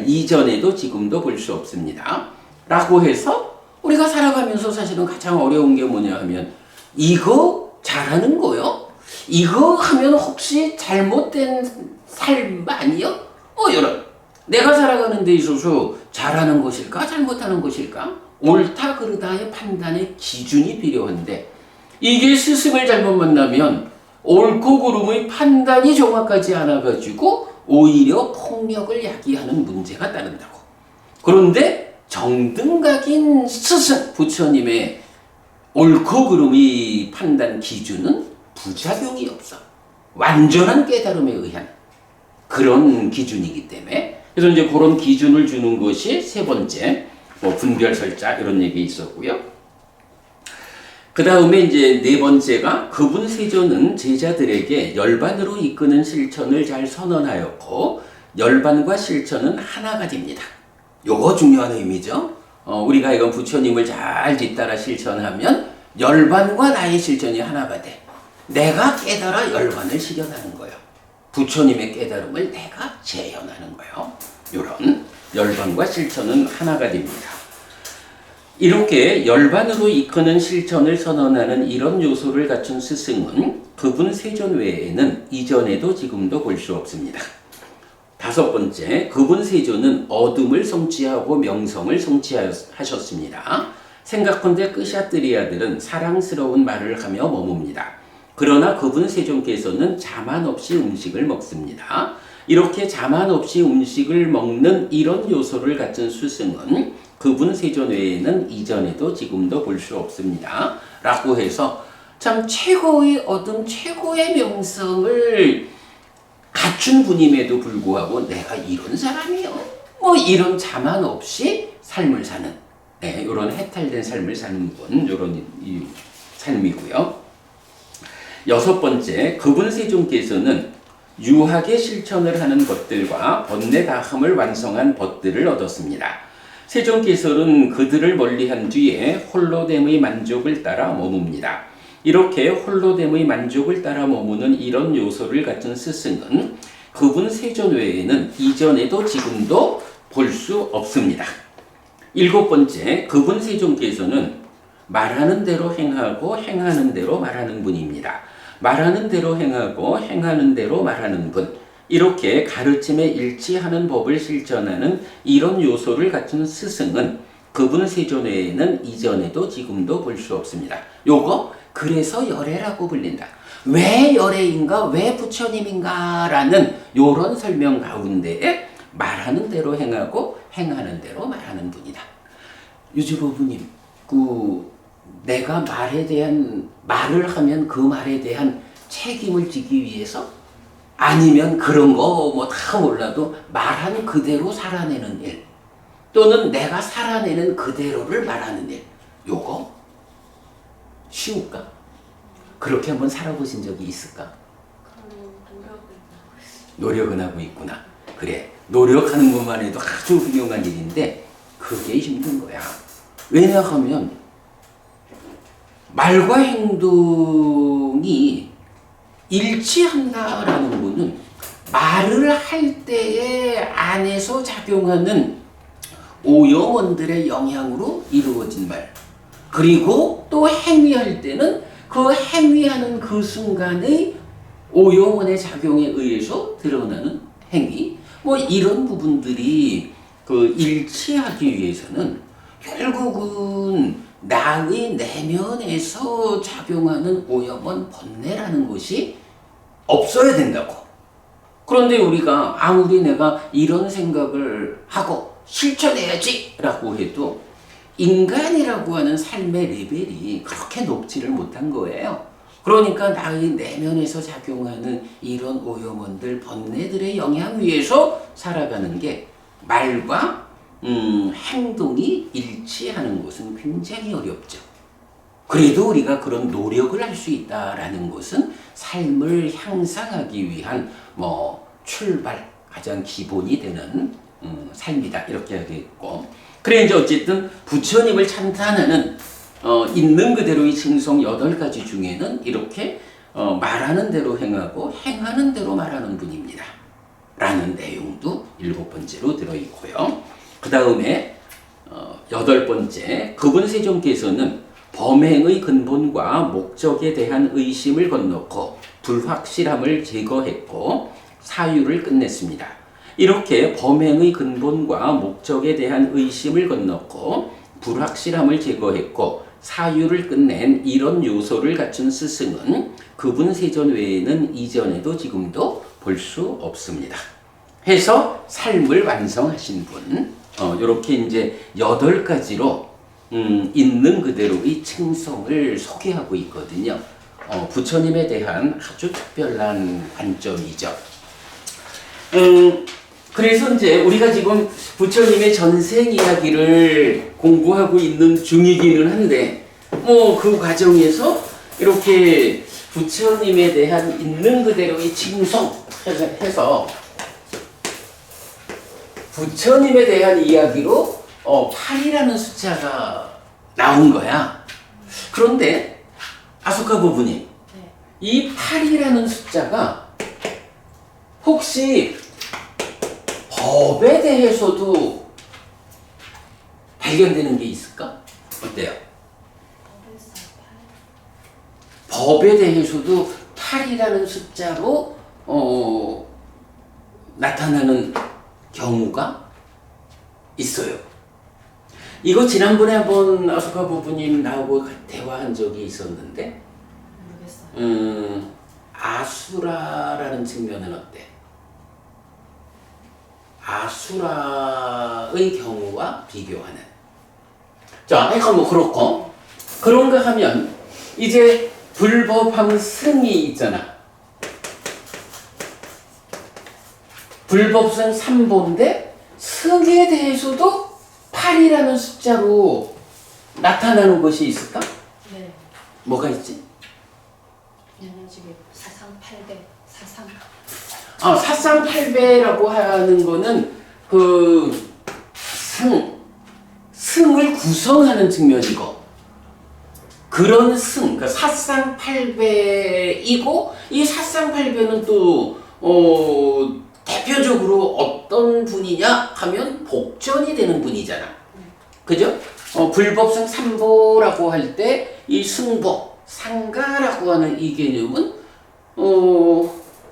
이전에도 지금도 볼 수 없습니다. 라고 해서 우리가 살아가면서 사실은 가장 어려운 게 뭐냐 하면 이거 잘하는 거요? 이거 하면 혹시 잘못된 삶 아니요? 이런 내가 살아가는 데 있어서 잘하는 것일까 잘못하는 것일까 옳다 그르다의 판단의 기준이 필요한데 이게 스승을 잘못 만나면 옳고 그름의 판단이 정확하지 않아가지고 오히려 폭력을 야기하는 문제가 따른다고. 그런데 정등각인 스승 부처님의 옳고 그름의 판단 기준은 부작용이 없어. 완전한 깨달음에 의한 그런 기준이기 때문에 그래서 이제 그런 기준을 주는 것이 세 번째 분별설자 이런 얘기 있었고요. 그 다음에 이제 네 번째가 그분 세존은 제자들에게 열반으로 이끄는 실천을 잘 선언하였고 열반과 실천은 하나가 됩니다. 요거 중요한 의미죠. 우리가 이건 부처님을 잘 뒤따라 실천하면 열반과 나의 실천이 하나가 돼. 내가 깨달아 열반을 실현하는 거예요. 부처님의 깨달음을 내가 재현하는 거예요. 이런 열반과 실천은 하나가 됩니다. 이렇게 열반으로 이끄는 실천을 선언하는 이런 요소를 갖춘 스승은 그분 세존 외에는 이전에도 지금도 볼 수 없습니다. 다섯 번째, 그분 세존은 어둠을 성취하고 명성을 성취하셨습니다. 생각컨대 끄샤뜨리아들은 사랑스러운 말을 하며 머뭅니다. 그러나 그분 세존께서는 자만 없이 음식을 먹습니다. 이렇게 자만 없이 음식을 먹는 이런 요소를 갖춘 스승은 그분 세존 외에는 이전에도 지금도 볼 수 없습니다. 라고 해서 참 최고의 어둠, 최고의 명성을 갖춘 분임에도 불구하고 내가 이런 사람이요. 이런 자만 없이 삶을 사는, 이런 해탈된 삶을 사는 분, 이런 삶이고요. 여섯 번째, 그분 세존께서는 유하게 실천을 하는 것들과 번뇌 다함을 완성한 벗들을 얻었습니다. 세존께서는 그들을 멀리한 뒤에 홀로됨의 만족을 따라 머뭅니다. 이렇게 홀로됨의 만족을 따라 머무는 이런 요소를 갖춘 스승은 그분 세존 외에는 이전에도 지금도 볼 수 없습니다. 일곱 번째, 그분 세존께서는 말하는 대로 행하고 행하는 대로 말하는 분입니다. 말하는 대로 행하고 행하는 대로 말하는 분. 이렇게 가르침에 일치하는 법을 실천하는 이런 요소를 갖춘 스승은 그분 세존 외에는 이전에도 지금도 볼 수 없습니다. 요거 그래서 열애라고 불린다. 왜 열애인가? 왜 부처님인가? 라는 요런 설명 가운데에 말하는 대로 행하고 행하는 대로 말하는 분이다. 유지보부님, 내가 말을 하면 그 말에 대한 책임을 지기 위해서 아니면 그런 거 다 몰라도 말한 그대로 살아내는 일 또는 내가 살아내는 그대로를 말하는 일 요거 쉬울까? 그렇게 한번 살아보신 적이 있을까? 노력은 하고 있구나. 그래, 노력하는 것만 해도 아주 훌륭한 일인데 그게 힘든 거야. 왜냐하면 말과 행동이 일치한다라는 것은 말을 할 때에 안에서 작용하는 오염원들의 영향으로 이루어진 말, 그리고 또 행위할 때는 그 행위하는 그 순간의 오염원의 작용에 의해서 드러나는 행위, 이런 부분들이 일치하기 위해서는 결국은 나의 내면에서 작용하는 오염원 번뇌라는 것이 없어야 된다고. 그런데 우리가 아무리 내가 이런 생각을 하고 실천해야지 라고 해도 인간이라고 하는 삶의 레벨이 그렇게 높지를 못한 거예요. 그러니까 나의 내면에서 작용하는 이런 오염원들, 번뇌들의 영향 위에서 살아가는 게 말과 행동이 일치하는 것은 굉장히 어렵죠. 그래도 우리가 그런 노력을 할 수 있다라는 것은 삶을 향상하기 위한 출발, 가장 기본이 되는 삶이다. 이렇게 하겠고. 그래 이제 어쨌든 부처님을 찬탄하는 있는 그대로의 칭송 8가지 중에는 이렇게 말하는 대로 행하고 행하는 대로 말하는 분입니다. 라는 내용도 7번째로 들어있고요. 그 다음에 8번째, 급은 세종께서는 범행의 근본과 목적에 대한 의심을 건너고 불확실함을 제거했고 사유를 끝냈습니다. 이렇게 범행의 근본과 목적에 대한 의심을 건너고 불확실함을 제거했고 사유를 끝낸 이런 요소를 갖춘 스승은 급은 세존 외에는 이전에도 지금도 볼 수 없습니다. 해서 삶을 완성하신 분, 이렇게 이제 8가지로 있는 그대로의 칭송을 소개하고 있거든요. 부처님에 대한 아주 특별한 관점이죠. 그래서 이제 우리가 지금 부처님의 전생 이야기를 공부하고 있는 중이기는 한데, 뭐 그 과정에서 이렇게 부처님에 대한 있는 그대로의 칭송 해서 부처님에 대한 이야기로 8이라는 숫자가 나온 거야. 그런데 아소카 부부님, 네. 이 8이라는 숫자가 혹시 법에 대해서도 발견되는 게 있을까? 어때요? 법에 대해서도 8이라는 숫자로 나타나는 경우가 있어요. 이거 지난번에 한번 아소카 부부님 나오고 대화한 적이 있었는데, 모르겠어요. 아수라라는 측면은 어때? 아수라의 경우와 비교하는. 자, 그러니까 뭐 그렇고, 그런가 하면 이제 불법한 승이 있잖아. 불법성 3보인데 승에 대해서도 8이라는 숫자로 나타나는 것이 있을까? 네. 뭐가 있지? 연화집에 사상팔배 사상. 사상팔배라고 하는 거는 그 승을 구성하는 측면이고, 그런 그러니까 사상팔배이고, 이 사상팔배는 또 대표적으로 어떤 분이냐 하면 복전이 되는 분이잖아. 그죠? 불법성 3보라고 할 때 이 승보, 상가라고 하는 이 개념은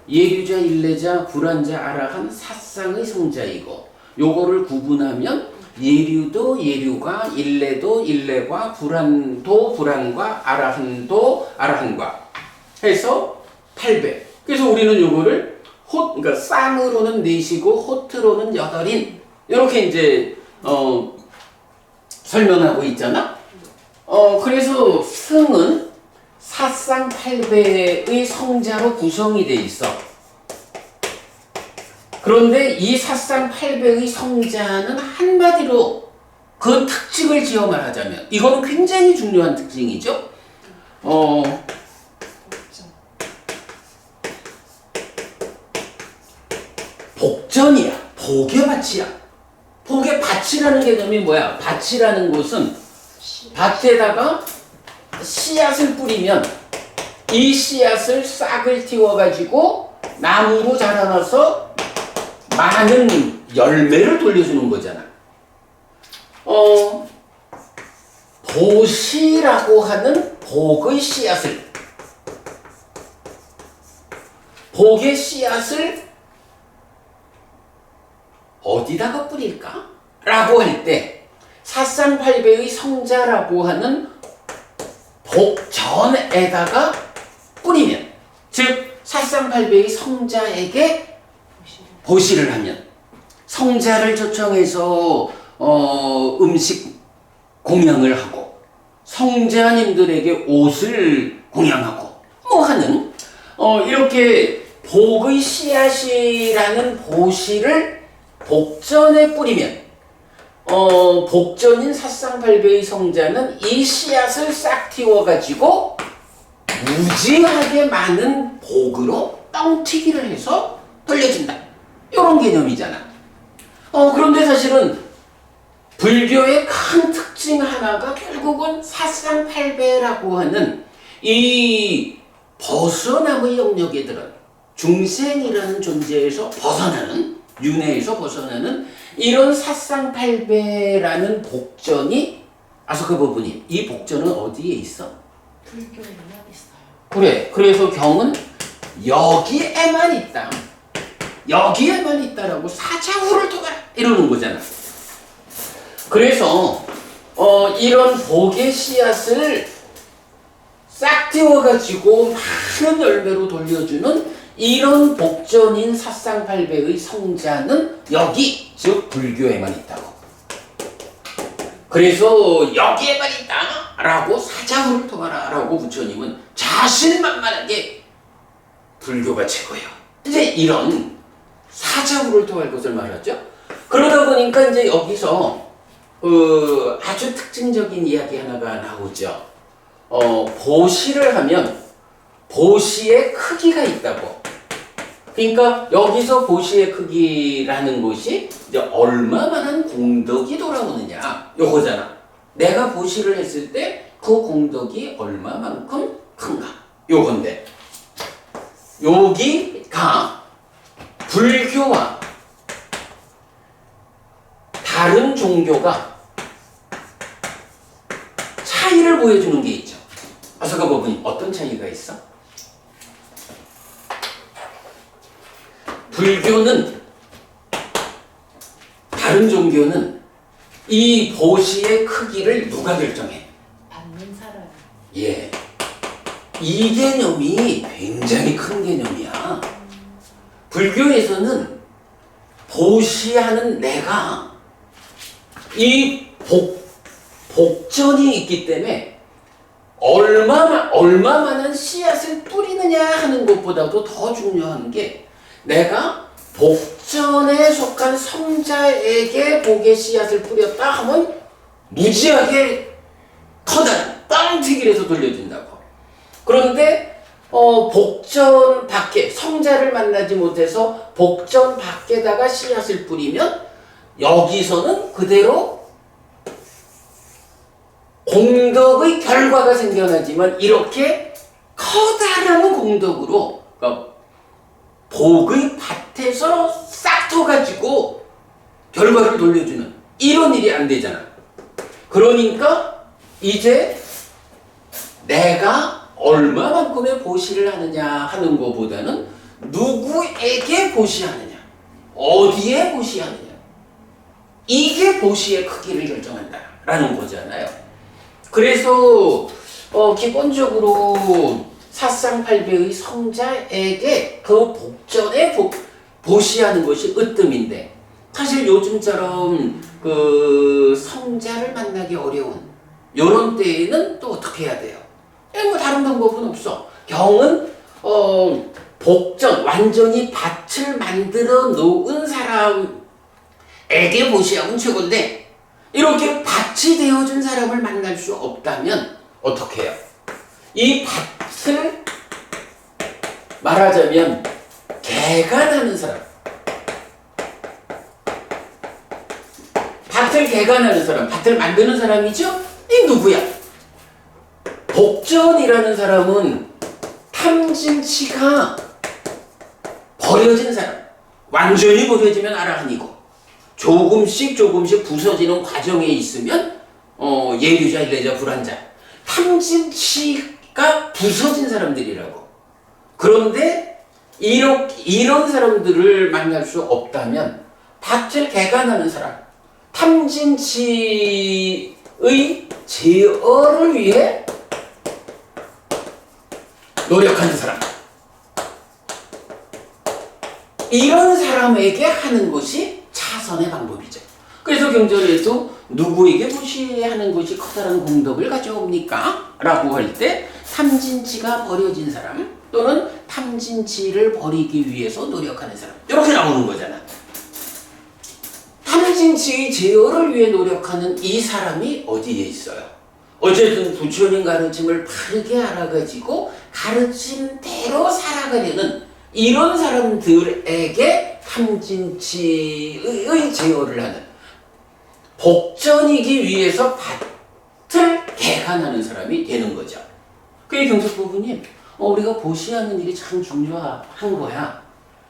예류자, 일례자, 불안자, 아라한 사상의 성자이고, 요거를 구분하면 예류도 예류가, 일례도 일례과, 불안도 불안과, 아라한도 아라한과 해서 8배. 그래서 우리는 요거를 그러니까 쌍으로는 4시고 호트로는 8인, 이렇게 이제 설명하고 있잖아. 그래서 승은 사쌍팔배의 성자로 구성이 돼 있어. 그런데 이 사쌍팔배의 성자는 한마디로 그 특징을 지어 말하자면, 이거는 굉장히 중요한 특징이죠. 복전이야. 복의 밭이야. 복의 밭이라는 개념이 뭐야? 밭이라는 것은 밭에다가 씨앗을 뿌리면 이 씨앗을 싹을 틔워가지고 나무로 자라나서 많은 열매를 돌려주는 거잖아. 보시라고 하는 복의 씨앗을 어디다가 뿌릴까? 라고 할 때 사쌍팔배의 성자라고 하는 복전에다가 뿌리면, 즉 사쌍팔배의 성자에게 보시를 하면, 성자를 초청해서 음식 공양을 하고 성자님들에게 옷을 공양하고 뭐 하는 이렇게 복의 씨앗이라는 보시를 복전에 뿌리면, 복전인 사쌍팔배의 성자는 이 씨앗을 싹 틔워가지고 무지하게 많은 복으로 뻥튀기를 해서 돌려준다. 이런 개념이잖아. 그런데 사실은 불교의 큰 특징 하나가 결국은 사쌍팔배라고 하는 이 벗어남의 영역에 들은 중생이라는 존재에서 벗어나는, 윤회에서 벗어나는 이런 사상팔배라는 복전이, 아소카 부부님, 이 복전은 어디에 있어? 불교에만 있어요. 그래, 그래서 경은 여기에만 있다. 여기에만 있다라고 사자후를 통하라 이러는 거잖아. 그래서 이런 복의 씨앗을 싹 띄워가지고 많은 열매로 돌려주는 이런 복전인 사상팔배의 성자는 여기, 즉 불교에만 있다고. 그래서 여기에만 있다 라고 사자후를 통하라 라고 부처님은 자신만만하게 불교가 최고예요. 이제 이런 사자후를 통할 것을 말하죠. 그러다 보니까 이제 여기서 아주 특징적인 이야기 하나가 나오죠. 보시를 하면 보시의 크기가 있다고. 그러니까 여기서 보시의 크기라는 것이 이제 얼마만한 공덕이 돌아오느냐 요거잖아. 내가 보시를 했을 때 그 공덕이 얼마만큼 큰가 요건데, 여기가 불교와 다른 종교가 차이를 보여주는 게 있죠. 아소카 부부님, 어떤 차이가 있어? 불교는, 다른 종교는 이 보시의 크기를 누가 결정해? 받는 사람. 예. 이 개념이 굉장히 큰 개념이야. 불교에서는 보시하는 내가 이 복전이 있기 때문에 얼마만한 씨앗을 뿌리느냐 하는 것보다도 더 중요한 게, 내가 복전에 속한 성자에게 복의 씨앗을 뿌렸다 하면 무지하게 커다란 뻥튀기를 해서 돌려준다고. 그런데 복전 밖에, 성자를 만나지 못해서 복전 밖에다가 씨앗을 뿌리면 여기서는 그대로 공덕의 결과가 생겨나지만 이렇게 커다란 공덕으로, 그러니까 복의 밭에서 싹 터가지고 결과를 돌려주는 이런 일이 안 되잖아. 그러니까 이제 내가 얼마만큼의 보시를 하느냐 하는 것보다는 누구에게 보시하느냐, 어디에 보시하느냐, 이게 보시의 크기를 결정한다라는 거잖아요. 그래서 기본적으로 사상팔배의 성자에게 그 복전에 보시하는 것이 으뜸인데, 사실 요즘처럼 그 성자를 만나기 어려운 요런 때에는 또 어떻게 해야 돼요? 뭐 다른 방법은 없어. 경은 복전, 완전히 밭을 만들어 놓은 사람에게 보시하면 최고인데, 이렇게 밭이 되어준 사람을 만날 수 없다면 어떻게 해요? 이 밭을 말하자면 개간하는 사람, 밭을 개간하는 사람, 밭을 만드는 사람이죠? 이 누구야? 복전이라는 사람은 탐진치가 버려진 사람, 완전히 버려지면 아라한이고, 조금씩 부서지는 과정에 있으면 예류자, 일례자, 불환자, 탐진치가 부서진 사람들이라고. 그런데 이런 사람들을 만날 수 없다면 밭을 개간하는 사람, 탐진치의 제어를 위해 노력하는 사람, 이런 사람에게 하는 것이 차선의 방법이죠. 그래서 경전에서 누구에게 보시하는 것이 커다란 공덕을 가져옵니까? 라고 할 때 탐진치가 버려진 사람, 또는 탐진치를 버리기 위해서 노력하는 사람, 이렇게 나오는 거잖아. 탐진치의 제어를 위해 노력하는 이 사람이 어디에 있어요? 어쨌든 부처님 가르침을 바르게 알아가지고 가르침대로 살아가려는 이런 사람들에게 탐진치의 제어를 하는, 복전이기 위해서 밭을 개간하는 사람이 되는 거죠. 그게 경석 부부님, 우리가 보시하는 일이 참 중요한 거야.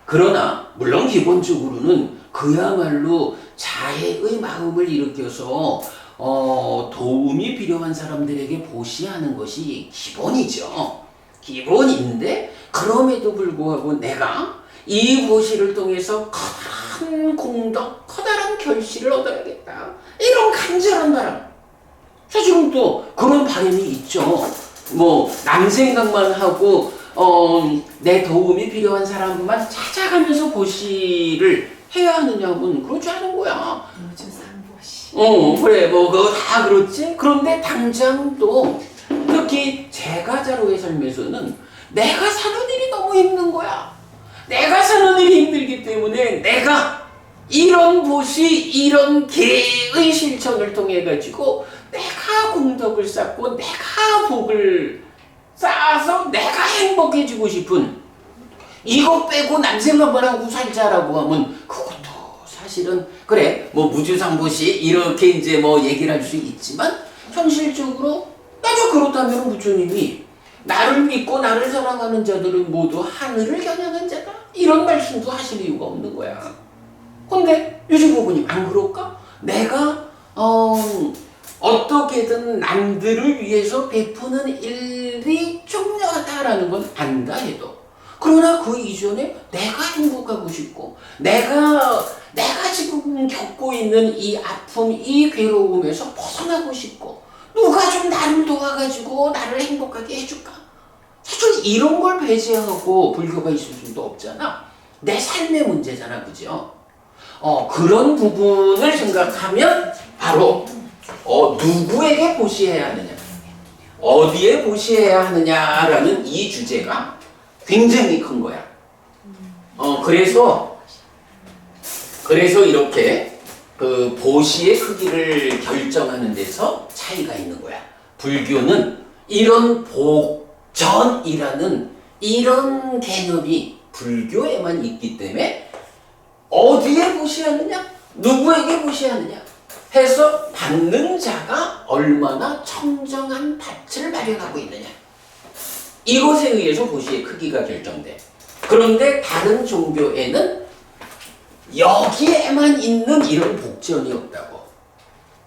그러나 물론 기본적으로는 그야말로 자애의 마음을 일으켜서 도움이 필요한 사람들에게 보시하는 것이 기본이죠. 기본인데 그럼에도 불구하고 내가 이 보시를 통해서 커다란 공덕, 커다란 결실을 얻어야겠다. 이런 간절한 바람. 사실은 또 그런 바람이 있죠. 뭐 남 생각만 하고 내 도움이 필요한 사람만 찾아가면서 보시를 해야 하느냐면 그렇지 않은 거야. 무주상보시. 그래, 뭐 그거 다 그렇지. 그런데 당장 또 특히 제가자로의 삶에서는 내가 사는 일이 너무 힘든 거야. 내가 사는 일이 힘들기 때문에 내가 이런 보시, 이런 계의 실천을 통해 가지고 내가 공덕을 쌓고 내가 복을 쌓아서 내가 행복해지고 싶은 이거 빼고 남 생각만 하고 살자라고 하면 그것도 사실은 그래 뭐 무주상보시 이렇게 이제 뭐 얘기를 할 수 있지만 현실적으로 나도 그렇다면 부처님이 나를 믿고 나를 사랑하는 자들은 모두 하늘을 겨냥한 자다 이런 말씀도 하실 이유가 없는 거야. 근데 유지부부님 안 그럴까? 내가 어떻게든 남들을 위해서 베푸는 일이 중요하다라는 건 안다 해도 그러나 그 이전에 내가 행복하고 싶고 내가 지금 겪고 있는 이 아픔, 이 괴로움에서 벗어나고 싶고 누가 좀 나를 도와가지고 나를 행복하게 해줄까? 사실 이런 걸 배제하고 불교가 있을 수도 없잖아. 내 삶의 문제잖아, 그죠? 그런 부분을 생각하면 바로 누구에게 보시해야 하느냐, 어디에 보시해야 하느냐라는 이 주제가 굉장히 큰 거야. 그래서 이렇게 그 보시의 크기를 결정하는 데서 차이가 있는 거야. 불교는 이런 복전이라는 이런 개념이 불교에만 있기 때문에 어디에 보시하느냐, 누구에게 보시하느냐 해서 받는 자가 얼마나 청정한 밭을 마련하고 있느냐 이것에 의해서 보시의 크기가 결정돼. 그런데 다른 종교에는 여기에만 있는 이런 복전이 없다고.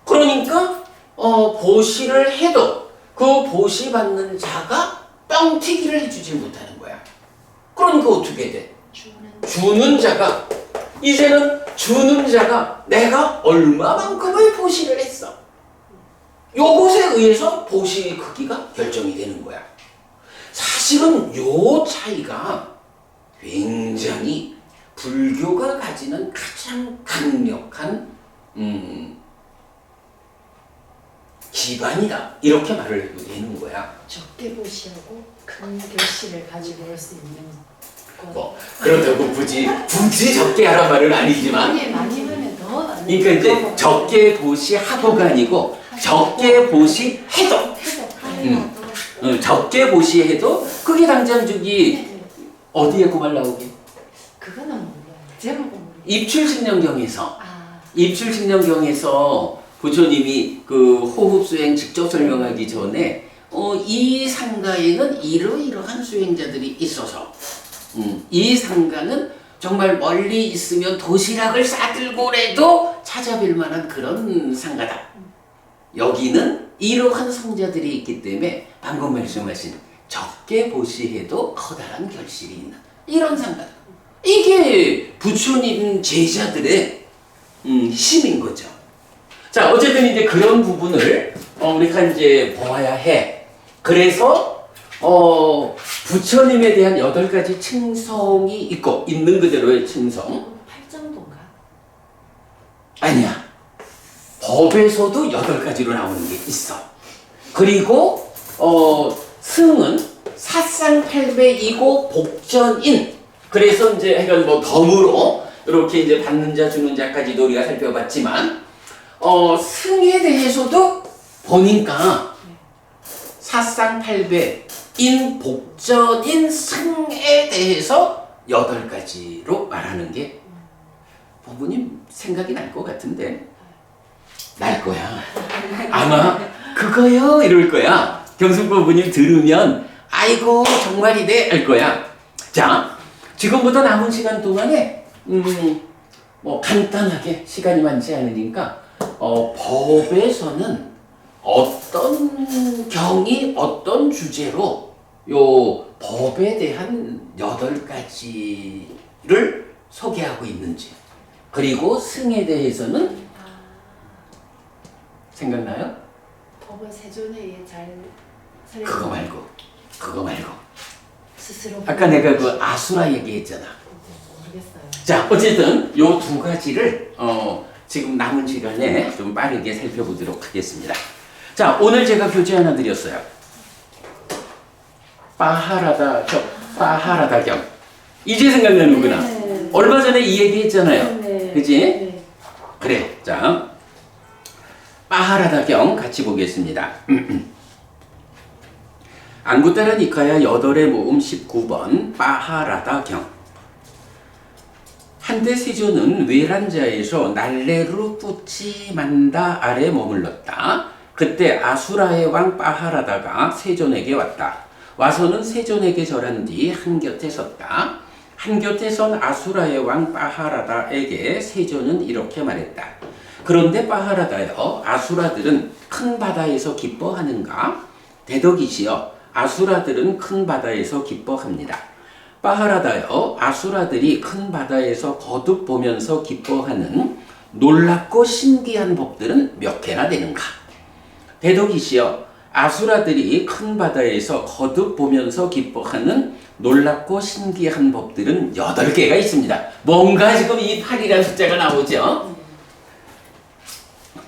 그러니까 보시를 해도 그 보시 받는 자가 뻥튀기를 해주질 못하는 거야. 그러니까 어떻게 돼? 주는 자가 이제는 주는 자가 내가 얼마만큼의 보시를 했어. 요것에 의해서 보시의 크기가 결정이 되는 거야. 사실은 요 차이가 굉장히 불교가 가지는 가장 강력한 기반이다. 이렇게 말을 해도 되는 거야. 적게 보시하고 큰 결실을 가지고 올 수 있는 것. 그렇다고 굳이 적게 하란 말은 아니지만 많이 하면 더 많은. 그러니까 이제 적게 보시하고가 아니고 적게 보시해도 적게 보시해도 그게 당장 저기 어디에 그 말 나오게? 그거는 몰라요. 제목은 몰라요. 입출신령경에서 아, 입출신령경에서 부처님이 그 호흡 수행 직접 설명하기 전에 이 상가에는 이러이러한 수행자들이 있어서 이 상가는 정말 멀리 있으면 도시락을 싸들고라도 찾아뵐 만한 그런 상가다. 여기는 이러한 성자들이 있기 때문에 방금 말씀하신 적게 보시해도 커다란 결실이 있는 이런 상가다. 이게 부처님 제자들의 힘인 거죠. 자, 어쨌든 이제 그런 부분을 우리가 이제 보아야 해. 그래서 부처님에 대한 8가지 칭성이 있고 있는 그대로의 칭성. 8정도인가? 아니야. 법에서도 8가지로 나오는 게 있어. 그리고 승은 사상팔배이고 복전인. 그래서 이제 약간 뭐 덤으로 이렇게 이제 받는 자 주는 자까지도 우리가 살펴봤지만 승에 대해서도 보니까 사상팔배인 복전인 승에 대해서 8가지로 말하는 게 부모님 생각이 날 것 같은데 날 거야. 아마 그거요 이럴 거야. 경숙 부모님 들으면 아이고 정말이네 할 거야. 자, 지금부터 남은 시간 동안에 뭐 간단하게 시간이 많지 않으니까 법에서는 어떤 경이 어떤 주제로 요 법에 대한 8가지를 소개하고 있는지, 그리고 승에 대해서는 생각나요? 법은 세존에 잘 그거 말고 스스로 아까 내가 그 아수라 얘기했잖아. 모르겠어요. 자, 어쨌든 요 2가지를 지금 남은 시간에 좀 빠르게 살펴보도록 하겠습니다. 자, 오늘 제가 교재 하나 드렸어요. 빠하라다경. 이제 생각나는구나. 네. 얼마 전에 이 얘기 했잖아요. 네. 그지? 네. 그래. 자, 빠하라다경 같이 보겠습니다. 안구따라 니카야 8의 모음 19번 빠하라다경. 한때 세조는 외란자에서 날레루 뿌치만다 아래 머물렀다. 그때 아수라의 왕 빠하라다가 세존에게 왔다. 와서는 세존에게 절한 뒤 한곁에 섰다. 한곁에 선 아수라의 왕 빠하라다에게 세존은 이렇게 말했다. 그런데 빠하라다여, 아수라들은 큰 바다에서 기뻐하는가? 대덕이시여, 아수라들은 큰 바다에서 기뻐합니다. 빠하라다여, 아수라들이 큰 바다에서 거듭 보면서 기뻐하는 놀랍고 신기한 법들은 몇 개나 되는가? 대덕이시여, 아수라들이 큰 바다에서 거듭 보면서 기뻐하는 놀랍고 신기한 법들은 8개가 있습니다. 뭔가 지금 이 8이라는 숫자가 나오죠?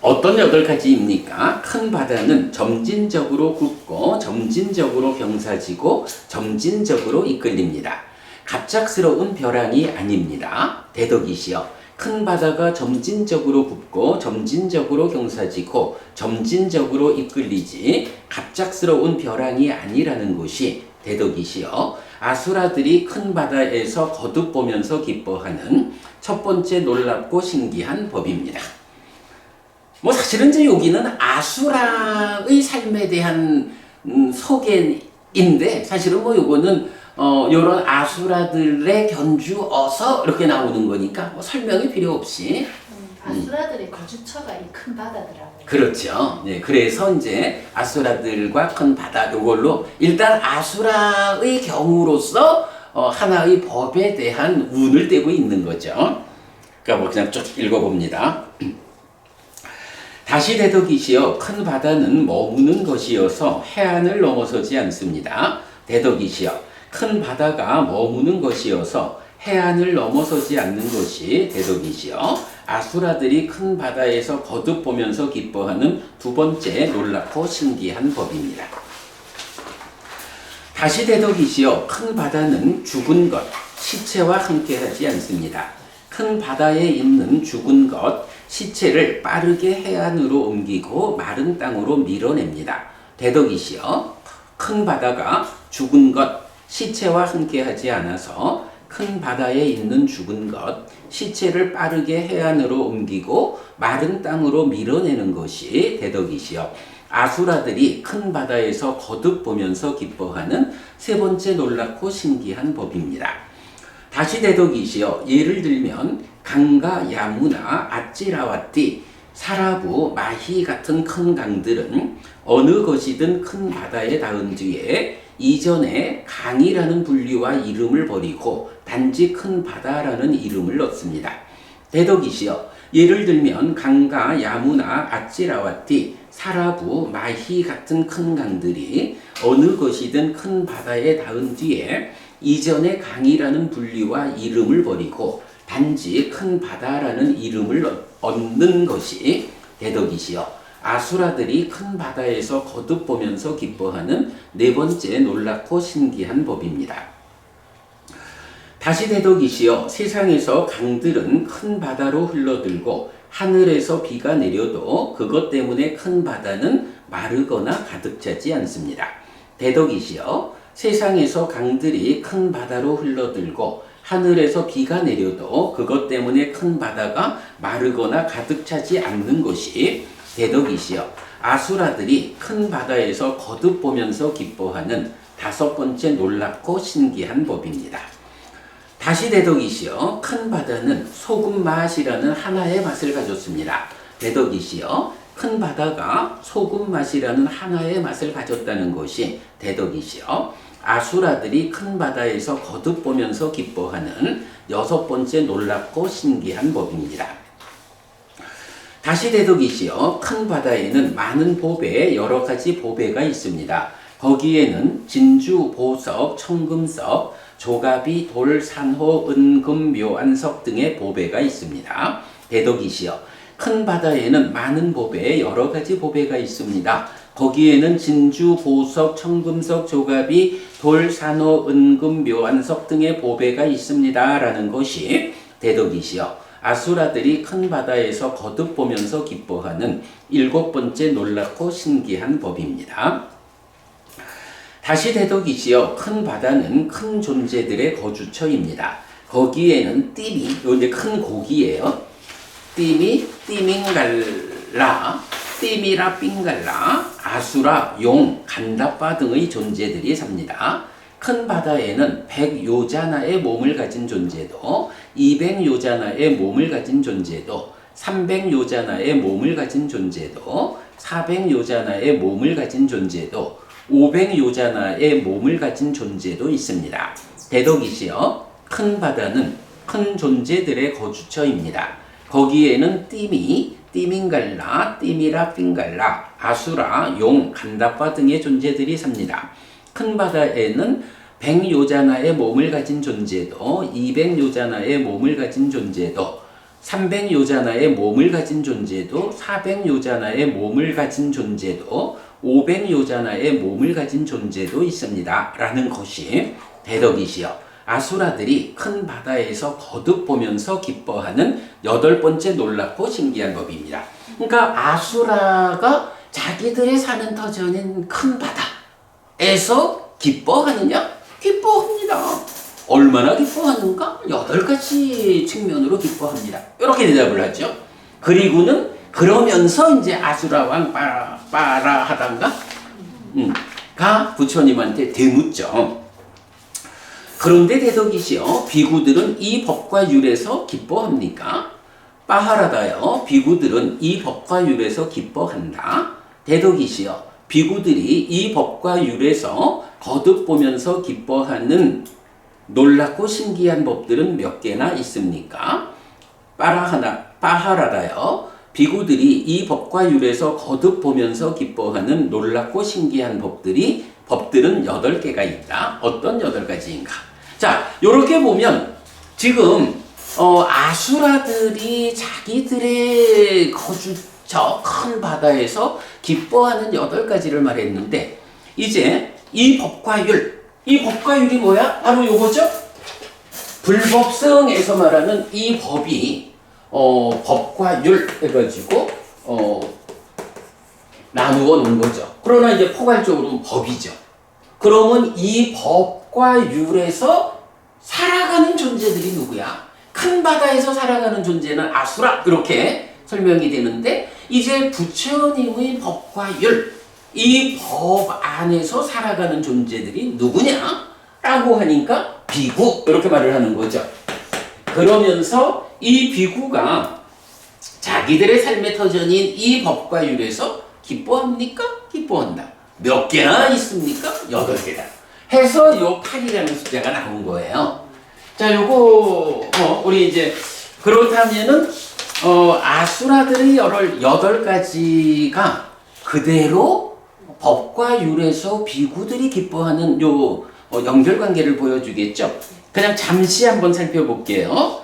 어떤 8가지입니까? 큰 바다는 점진적으로 굳고 점진적으로 경사지고 점진적으로 이끌립니다. 갑작스러운 벼랑이 아닙니다. 대덕이시여, 큰 바다가 점진적으로 굳고 점진적으로 경사지고 점진적으로 이끌리지 갑작스러운 벼랑이 아니라는 것이 대덕이시여, 아수라들이 큰 바다에서 거듭 보면서 기뻐하는 첫 번째 놀랍고 신기한 법입니다. 뭐 사실은 이제 여기는 아수라의 삶에 대한 소개인데, 사실은 뭐 요거는 요런 아수라들의 견주어서 이렇게 나오는 거니까 뭐 설명이 필요 없이. 아수라들의 거주처가 이 큰 바다더라고요. 그렇죠. 네, 그래서 이제 아수라들과 큰 바다 요걸로 일단 아수라의 경우로서 하나의 법에 대한 운을 떼고 있는 거죠. 그러니까 뭐 그냥 쭉 읽어봅니다. 다시 대덕이시여, 큰 바다는 머무는 것이어서 해안을 넘어서지 않습니다. 대덕이시여, 큰 바다가 머무는 것이어서 해안을 넘어서지 않는 것이 대덕이시여, 아수라들이 큰 바다에서 거듭 보면서 기뻐하는 두 번째 놀랍고 신기한 법입니다. 다시 대덕이시여, 큰 바다는 죽은 것, 시체와 함께하지 않습니다. 큰 바다에 있는 죽은 것, 시체를 빠르게 해안으로 옮기고 마른 땅으로 밀어냅니다. 대덕이시여, 큰 바다가 죽은 것, 시체와 함께하지 않아서 큰 바다에 있는 죽은 것, 시체를 빠르게 해안으로 옮기고 마른 땅으로 밀어내는 것이 대덕이시여, 아수라들이 큰 바다에서 거듭 보면서 기뻐하는 세 번째 놀랍고 신기한 법입니다. 다시 대덕이시여, 예를 들면 강가 야무나 아찌라와띠, 사라부, 마히 같은 큰 강들은 어느 것이든 큰 바다에 닿은 뒤에 이전에 강이라는 분류와 이름을 버리고 단지 큰 바다라는 이름을 넣습니다. 대덕이시여, 예를 들면 강가 야무나 아찌라와띠, 사라부, 마히 같은 큰 강들이 어느 것이든 큰 바다에 닿은 뒤에 이전에 강이라는 분류와 이름을 버리고 단지 큰 바다라는 이름을 얻는 것이 대덕이시여, 아수라들이 큰 바다에서 거듭 보면서 기뻐하는 네 번째 놀랍고 신기한 법입니다. 다시 대덕이시여, 세상에서 강들은 큰 바다로 흘러들고 하늘에서 비가 내려도 그것 때문에 큰 바다는 마르거나 가득 차지 않습니다. 대덕이시여, 세상에서 강들이 큰 바다로 흘러들고 하늘에서 비가 내려도 그것 때문에 큰 바다가 마르거나 가득 차지 않는 것이 대덕이시여, 아수라들이 큰 바다에서 거듭 보면서 기뻐하는 다섯 번째 놀랍고 신기한 법입니다. 다시 대덕이시여 큰 바다는 소금 맛이라는 하나의 맛을 가졌습니다. 대덕이시여 큰 바다가 소금 맛이라는 하나의 맛을 가졌다는 것이 대덕이시여 아수라들이 큰 바다에서 거듭 보면서 기뻐하는 여섯 번째 놀랍고 신기한 법입니다. 다시 대덕이시여 큰 바다에는 많은 보배 여러 가지 보배가 있습니다. 거기에는 진주, 보석, 청금석, 조가비, 돌, 산호, 은금, 묘안석 등의 보배가 있습니다. 대덕이시여 큰 바다에는 많은 보배 여러 가지 보배가 있습니다. 거기에는 진주, 보석, 청금석, 조가비, 돌, 산호, 은금, 묘안석 등의 보배가 있습니다. 라는 것이 대덕이시여 아수라들이 큰 바다에서 거듭 보면서 기뻐하는 일곱 번째 놀랍고 신기한 법입니다. 다시 대덕이시여 큰 바다는 큰 존재들의 거주처입니다. 거기에는 띠미, 이제 큰 고기예요. 띠미, 띠밍갈라, 띠미라 삥갈라, 아수라, 용, 간다빠 등의 존재들이 삽니다. 큰 바다에는 100요자나의 몸을 가진 존재도, 200요자나의 몸을 가진 존재도, 300요자나의 몸을 가진 존재도, 400요자나의 몸을 가진 존재도, 500요자나의 몸을 가진 존재도 있습니다. 대덕이시여 큰 바다는 큰 존재들의 거주처입니다. 거기에는 띠미, 띠밍갈라, 띠미라 삥갈라, 아수라, 용, 간다빠 등의 존재들이 삽니다. 큰 바다에는 100요자나의 몸을 가진 존재도, 200요자나의 몸을 가진 존재도, 300요자나의 몸을 가진 존재도, 400요자나의 몸을 가진 존재도, 500요자나의 몸을 가진 존재도 있습니다. 라는 것이 대덕이시여 아수라들이 큰 바다에서 거듭 보면서 기뻐하는 여덟 번째 놀랍고 신기한 법입니다. 그러니까 아수라가 자기들의 사는 터전인 큰 바다에서 기뻐하느냐? 기뻐합니다. 얼마나 기뻐하는가? 8가지 측면으로 기뻐합니다. 이렇게 대답을 하죠. 그리고는 그러면서 이제 아수라 왕 빠라 하단가 가 부처님한테 대묻죠. 그런데 대덕이시여 비구들은 이 법과 율에서 기뻐합니까? 빠하라다여 비구들은 이 법과 율에서 기뻐한다. 대덕이시여 비구들이 이 법과 율에서 거듭 보면서 기뻐하는 놀랍고 신기한 법들은 몇 개나 있습니까? 빠하라다여 비구들이 이 법과 율에서 거듭 보면서 기뻐하는 놀랍고 신기한 법들은 8개가 있다. 어떤 8가지인가? 자, 요렇게 보면 지금 아수라들이 자기들의 거주처 큰 바다에서 기뻐하는 8가지를 말했는데 이제 이 법과 율이 뭐야? 바로 요거죠? 불법성에서 말하는 이 법이 법과 율 해가지고 나누어 놓은 거죠. 그러나 이제 포괄적으로는 법이죠. 그러면 이 법과 율에서 살아가는 존재들이 누구야? 큰 바다에서 살아가는 존재는 아수라 이렇게 설명이 되는데 이제 부처님의 법과 율, 이 법 안에서 살아가는 존재들이 누구냐? 라고 하니까 비구 이렇게 말을 하는 거죠. 그러면서 이 비구가 자기들의 삶의 터전인 이 법과 율에서 기뻐합니까? 기뻐한다. 몇 개나 있습니까? 8개다. 해서 요 8이라는 숫자가 나온 거예요. 자, 요거 우리 이제 그렇다면은 아수라들의 8가지가 그대로 법과 율에서 비구들이 기뻐하는 요 연결관계를 보여주겠죠. 그냥 잠시 한번 살펴볼게요.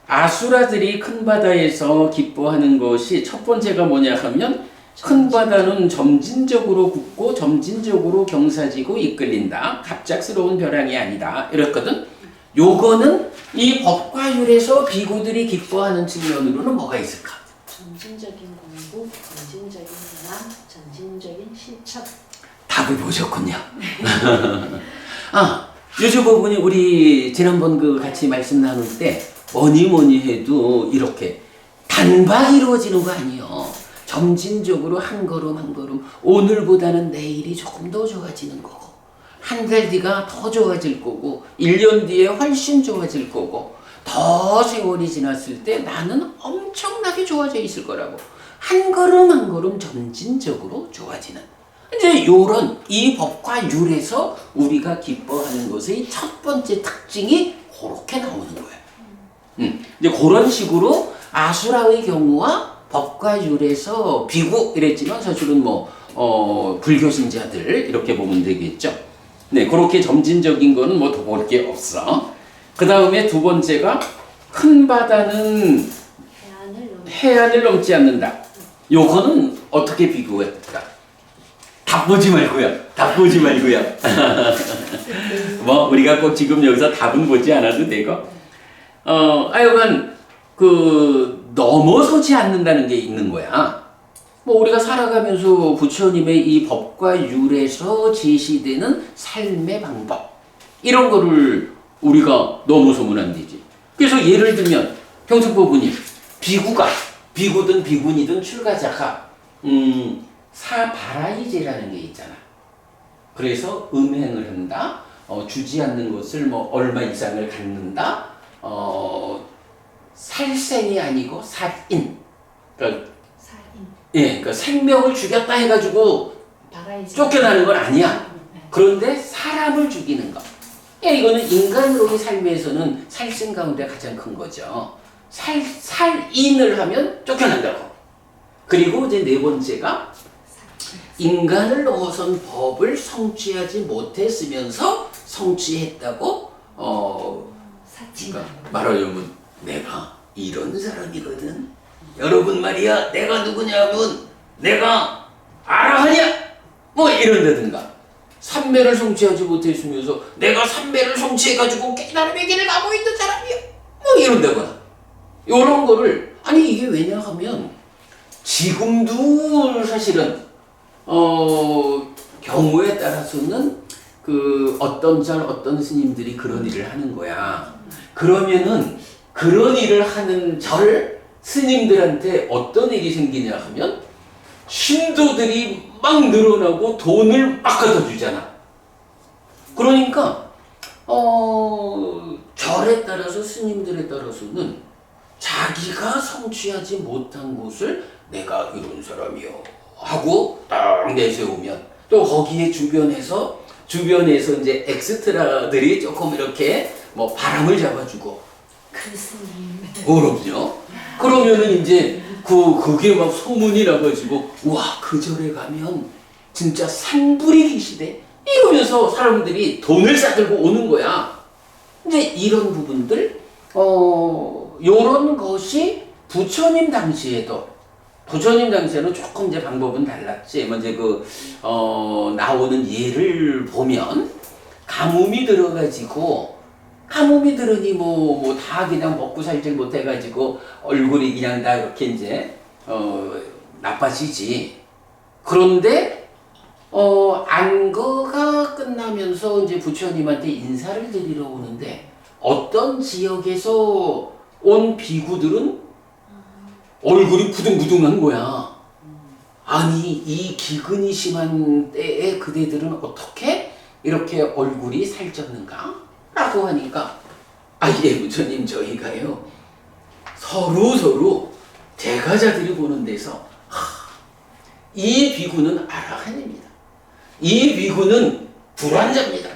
아수라들이 큰 바다에서 기뻐하는 것이 첫 번째가 뭐냐 하면 큰 바다는 점진적으로 굳고 점진적으로 경사지고 이끌린다. 갑작스러운 벼랑이 아니다. 이랬거든. 요거는 이 법과 율에서 비구들이 기뻐하는 측면으로는 뭐가 있을까? 점진적인 공부, 점진적인 문화, 점진적인 실천. 답을 보셨군요. 요즘 부분이 우리 지난번 같이 말씀 나눌 때 뭐니 해도 이렇게 단박에 이루어지는 거 아니에요. 점진적으로 한 걸음 한 걸음 오늘보다는 내일이 조금 더 좋아지는 거고 한 달 뒤가 더 좋아질 거고 1년 뒤에 훨씬 좋아질 거고 더 세월이 지났을 때 나는 엄청나게 좋아져 있을 거라고 한 걸음 한 걸음 점진적으로 좋아지는 이제 요런 이 법과 율에서 우리가 기뻐하는 것의 첫 번째 특징이 그렇게 나오는 거예요. 이제 그런 식으로 아수라의 경우와 법과 율에서 비구 이랬지만 사실은 불교 신자들 이렇게 보면 되겠죠. 네, 그렇게 점진적인 거는 뭐 더 볼 게 없어. 그 다음에 두 번째가 큰 바다는 해안을 넘지 않는다. 요거는 어떻게 비교할까? 답보지 말고요. 답보지 말고요. 뭐 우리가 꼭 지금 여기서 답은 보지 않아도 되고. 하여간 넘어서지 않는다는 게 있는 거야. 뭐 우리가 살아가면서 부처님의 이 법과 율에서 제시되는 삶의 방법 이런 거를 우리가 넘어서면 안 되지. 그래서 예를 들면 평승법부님 비구든 비구니든 출가자가 사바라이제라는 게 있잖아. 그래서 음행을 한다. 주지 않는 것을 얼마 이상을 갖는다. 살생이 아니고 살인. 그러니까 그러니까 생명을 죽였다 해가지고 쫓겨나는 건 아니야. 그런데 사람을 죽이는 거. 이거는 인간으로의 삶에서는 살생 가운데 가장 큰 거죠. 살인을 하면 쫓겨난다고. 그리고 이제 네 번째가 인간을 넘어선 법을 성취하지 못했으면서 성취했다고 그러니까 말하자면 내가 이런 사람이거든. 여러분 말이야 내가 누구냐면 내가 아라하냐 이런다든가 삼매를 성취하지 못했으면서 내가 삼매를 성취해가지고 깨달음의 길을 가고 있는 사람이야 이런다거나 이런 거를 아니 이게 왜냐 하면 지금도 사실은 경우에 따라서는 어떤 스님들이 그런 일을 하는 거야. 그러면은 그런 일을 하는 스님들한테 어떤 일이 생기냐 하면 신도들이 막 늘어나고 돈을 막 갖다 주잖아. 그러니까 절에 따라서 스님들에 따라서는 자기가 성취하지 못한 것을 내가 이런 사람이요 하고 딱 내세우면 또 거기에 주변에서 이제 엑스트라들이 조금 이렇게 바람을 잡아주고 스님 그럼요. 그러면은 이제 그게 막 소문이 나가지고 와 그 절에 가면 진짜 산불이 기시대 이러면서 사람들이 돈을 싸들고 오는 거야. 이제 이런 부분들 요런 것이 부처님 당시에는 조금 이제 방법은 달랐지. 먼저 나오는 예를 보면 가뭄이 들어가지고 가뭄이 들으니 다 그냥 먹고 살질 못해가지고 얼굴이 그냥 다 이렇게 이제 나빠지지. 그런데 안거가 끝나면서 이제 부처님한테 인사를 드리러 오는데 어떤 지역에서 온 비구들은 얼굴이 부둥부둥한 거야. 아니 이 기근이 심한 때에 그대들은 어떻게 이렇게 얼굴이 살쪘는가? 라고 하니까 예 부처님 저희가요 서로 대가자들이 보는 데서 이 비구는 아라한입니다. 이 비구는 불환자입니다.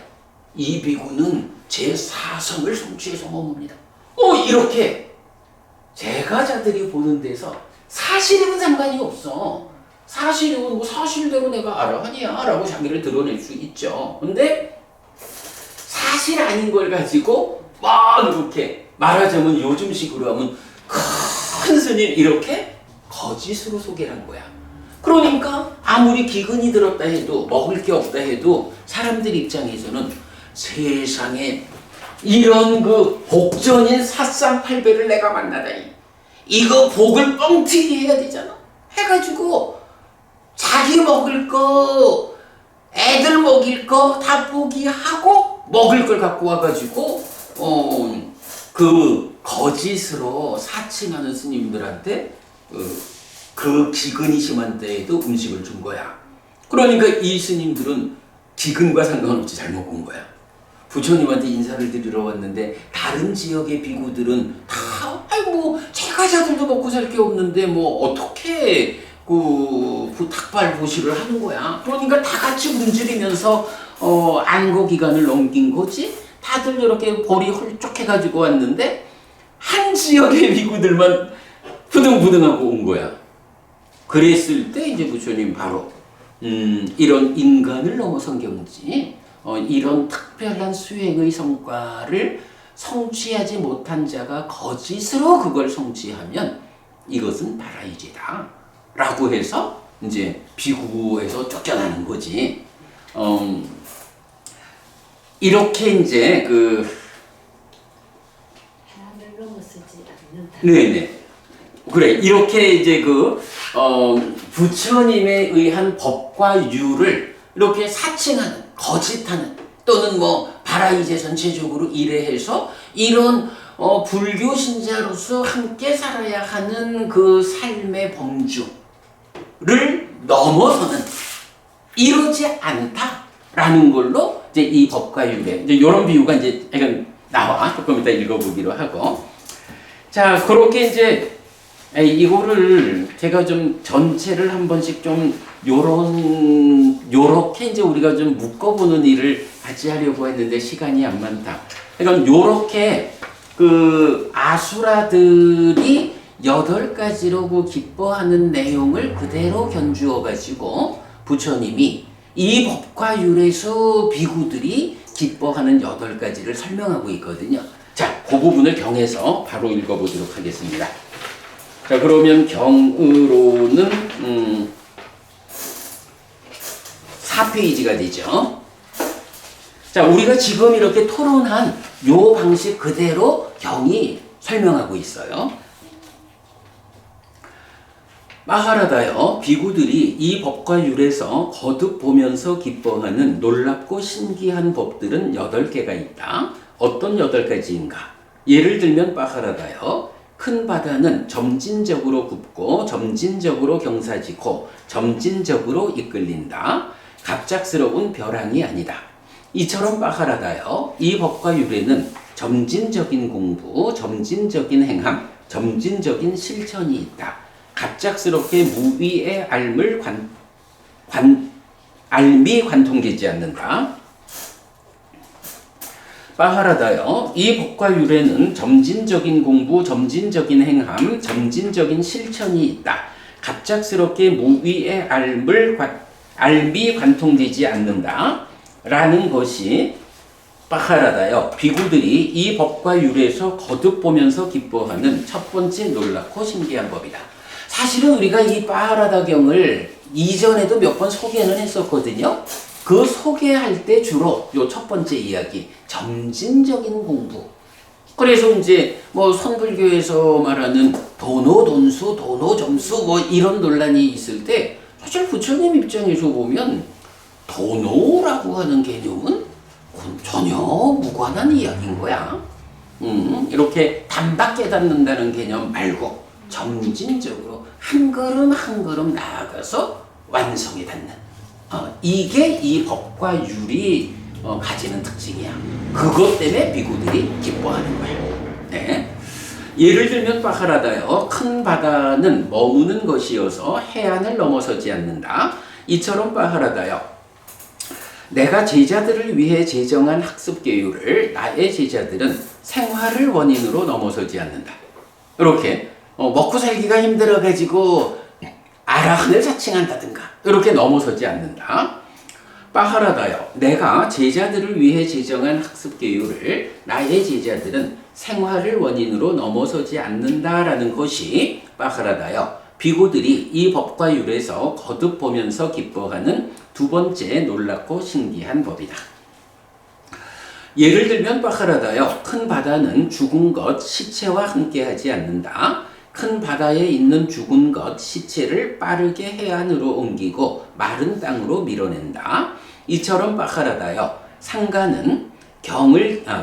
이 비구는 제 사성을 성취해서 머뭅니다. 이렇게 제가자들이 보는 데서 사실이면 상관이 없어. 사실이면 사실대로 내가 아라한이야 라고 자기를 드러낼 수 있죠. 근데 사실 아닌 걸 가지고 막 이렇게 말하자면 요즘식으로 하면 큰 스님 이렇게 거짓으로 소개를 한 거야. 그러니까 아무리 기근이 들었다 해도 먹을 게 없다 해도 사람들 입장에서는 세상에 이런 복전인 사쌍팔배를 내가 만나다니 이거 복을 뻥튀기 해야 되잖아. 해가지고 자기 먹을 거 애들 먹일 거 다 포기하고 먹을 걸 갖고 와가지고 거짓으로 사칭하는 스님들한테 그 기근이 심한 때에도 음식을 준 거야. 그러니까 이 스님들은 기근과 상관없이 잘 먹고 온 거야. 부처님한테 인사를 드리러 왔는데 다른 지역의 비구들은 다 아이고 제가자들도 먹고 살 게 없는데 뭐 어떻게 그 닭발 보시를 하는 거야. 그러니까 다 같이 굶주리면서 안고 기간을 넘긴 거지. 다들 이렇게 볼이 홀쭉해가지고 왔는데 한 지역의 비구들만 부등부등하고 온 거야. 그랬을 때 이제 부처님 바로 이런 인간을 넘어선 경지, 이런 특별한 수행의 성과를 성취하지 못한 자가 거짓으로 그걸 성취하면 이것은 바라이지다 라고 해서 이제 비구에서 쫓겨나는 거지. 이렇게 이제 해안을 넘어서지 않는다. 네네. 그래, 이렇게 이제 부처님에 의한 법과 유를 이렇게 사칭하는, 거짓하는, 또는 뭐, 바라이제 전체적으로 이래해서 이런, 불교 신자로서 함께 살아야 하는 그 삶의 범주를 넘어서는, 이러지 않다라는 걸로 이제 이 법과 유래, 이제 이런 비유가 이제 약간 나와. 조금 이따 읽어보기로 하고. 자, 그렇게 이제, 이거를 제가 좀 전체를 한 번씩 좀 요렇게 이제 우리가 좀 묶어보는 일을 같이 하려고 했는데 시간이 안 많다. 그러니까 요렇게 아수라들이 8가지로 기뻐하는 내용을 그대로 견주어 가지고 부처님이 이 법과 유래수 비구들이 기뻐하는 8가지를 설명하고 있거든요. 자, 그 부분을 경에서 바로 읽어보도록 하겠습니다. 자, 그러면 경으로는 4페이지가 되죠. 자, 우리가 지금 이렇게 토론한 요 방식 그대로 경이 설명하고 있어요. 마하라다여, 비구들이 이 법과 유래서 거듭 보면서 기뻐하는 놀랍고 신기한 법들은 8개가 있다. 어떤 8가지인가? 예를 들면 마하라다여, 큰 바다는 점진적으로 굽고 점진적으로 경사지고 점진적으로 이끌린다. 갑작스러운 벼랑이 아니다. 이처럼 마하라다여, 이 법과 유래는 점진적인 공부, 점진적인 행함, 점진적인 실천이 있다. 갑작스럽게 무위의 알미 관통되지 않는다. 마하라다여, 이 법과 유래는 점진적인 공부, 점진적인 행함, 점진적인 실천이 있다. 갑작스럽게 무위의 알미 관통되지 않는다. 라는 것이 마하라다여, 비구들이 이 법과 유래에서 거듭 보면서 기뻐하는 첫 번째 놀랍고 신기한 법이다. 사실은 우리가 이 마하라다경을 이전에도 몇 번 소개는 했었거든요. 그 소개할 때 주로 요 첫 번째 이야기, 점진적인 공부. 그래서 이제 뭐 선불교에서 말하는 도노돈수, 도노점수 뭐 이런 논란이 있을 때 사실 부처님 입장에서 보면 도노라고 하는 개념은 전혀 무관한 이야기인 거야. 이렇게 단박 깨닫는다는 개념 말고 점진적으로 한 걸음 한 걸음 나아가서 완성에 닿는, 이게 이 법과 율이 가지는 특징이야. 그것 때문에 비구들이 기뻐하는 거야. 네. 예를 들면 마하라다여, 큰 바다는 머무는 것이어서 해안을 넘어서지 않는다. 이처럼 마하라다여, 내가 제자들을 위해 제정한 학습 계율을 나의 제자들은 생활을 원인으로 넘어서지 않는다. 이렇게 먹고 살기가 힘들어가지고 아라한을 사칭한다든가 이렇게 넘어서지 않는다. 마하라다여, 내가 제자들을 위해 제정한 학습 계율을 나의 제자들은 생활을 원인으로 넘어서지 않는다라는 것이 마하라다여, 비구들이 이 법과 율에서 거듭 보면서 기뻐하는 두 번째 놀랍고 신기한 법이다. 예를 들면 마하라다여, 큰 바다는 죽은 것, 시체와 함께하지 않는다. 큰 바다에 있는 죽은 것, 시체를 빠르게 해안으로 옮기고 마른 땅으로 밀어낸다. 이처럼 마하라다여, 상가는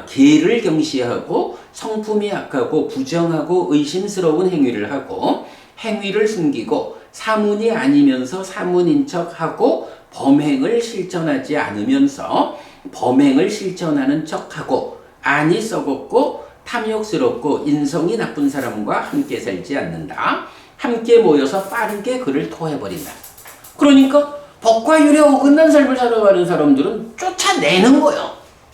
계를 경시하고 성품이 악하고 부정하고 의심스러운 행위를 하고 행위를 숨기고 사문이 아니면서 사문인 척하고 범행을 실천하지 않으면서 범행을 실천하는 척하고 안이 썩었고 탐욕스럽고 인성이 나쁜 사람과 함께 살지 않는다. 함께 모여서 빠르게 그를 토해버린다. 그러니까 법과 율에 어긋난 삶을 살아가는 사람들은 쫓아내는 거예요.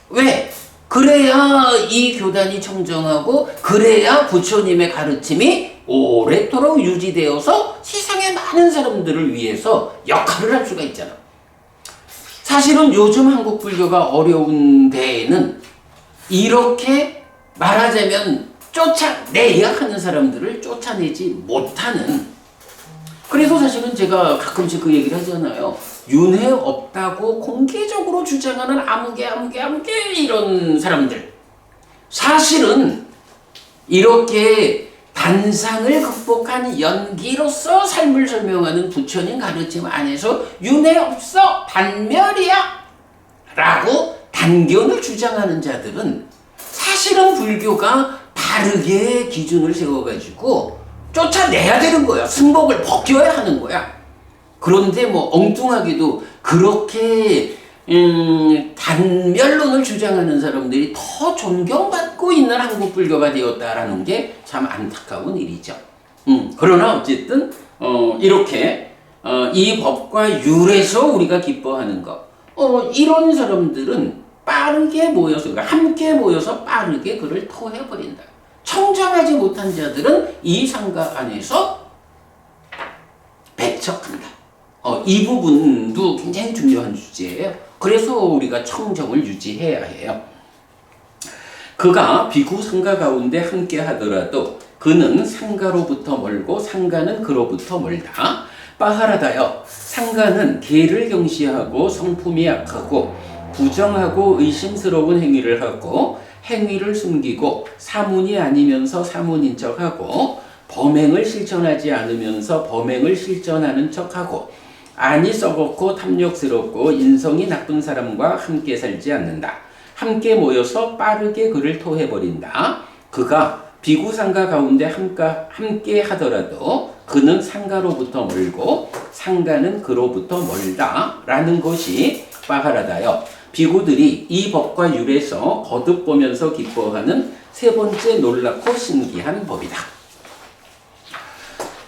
왜? 그래야 이 교단이 청정하고 그래야 부처님의 가르침이 오랫도록 유지되어서 세상의 많은 사람들을 위해서 역할을 할 수가 있잖아. 사실은 요즘 한국 불교가 어려운 데에는 이렇게 말하자면 쫓아내야 하는 사람들을 쫓아내지 못하는, 그래서 사실은 제가 가끔씩 그 얘기를 하잖아요. 윤회 없다고 공개적으로 주장하는 아무개 이런 사람들, 사실은 이렇게 단상을 극복한 연기로서 삶을 설명하는 부처님 가르침 안에서 윤회 없어 단멸이야 라고 단견을 주장하는 자들은 사실은 불교가 바르게 기준을 세워가지고 쫓아내야 되는 거야. 승복을 벗겨야 하는 거야. 그런데 뭐 엉뚱하게도 그렇게 단멸론을 주장하는 사람들이 더 존경받고 있는 한국 불교가 되었다라는 게 참 안타까운 일이죠. 그러나 어쨌든 이렇게 이 법과 율에서 우리가 기뻐하는 것, 이런 사람들은 빠르게 모여서, 그러니까 함께 모여서 빠르게 그를 토해버린다. 청정하지 못한 자들은 이 상가 안에서 배척한다. 이 부분도 굉장히 중요한 주제예요. 그래서 우리가 청정을 유지해야 해요. 그가 비구 상가 가운데 함께 하더라도 그는 상가로부터 멀고 상가는 그로부터 멀다. 빠하라다여, 상가는 계를 경시하고 성품이 약하고 부정하고 의심스러운 행위를 하고 행위를 숨기고 사문이 아니면서 사문인 척하고 범행을 실천하지 않으면서 범행을 실천하는 척하고 안이 썩었고 탐욕스럽고 인성이 나쁜 사람과 함께 살지 않는다. 함께 모여서 빠르게 그를 토해버린다. 그가 비구상가 가운데 함께 하더라도 그는 상가로부터 멀고 상가는 그로부터 멀다 라는 것이 빠하라다요. 비구들이 이 법과 율에서 거듭 보면서 기뻐하는 세 번째 놀랍고 신기한 법이다.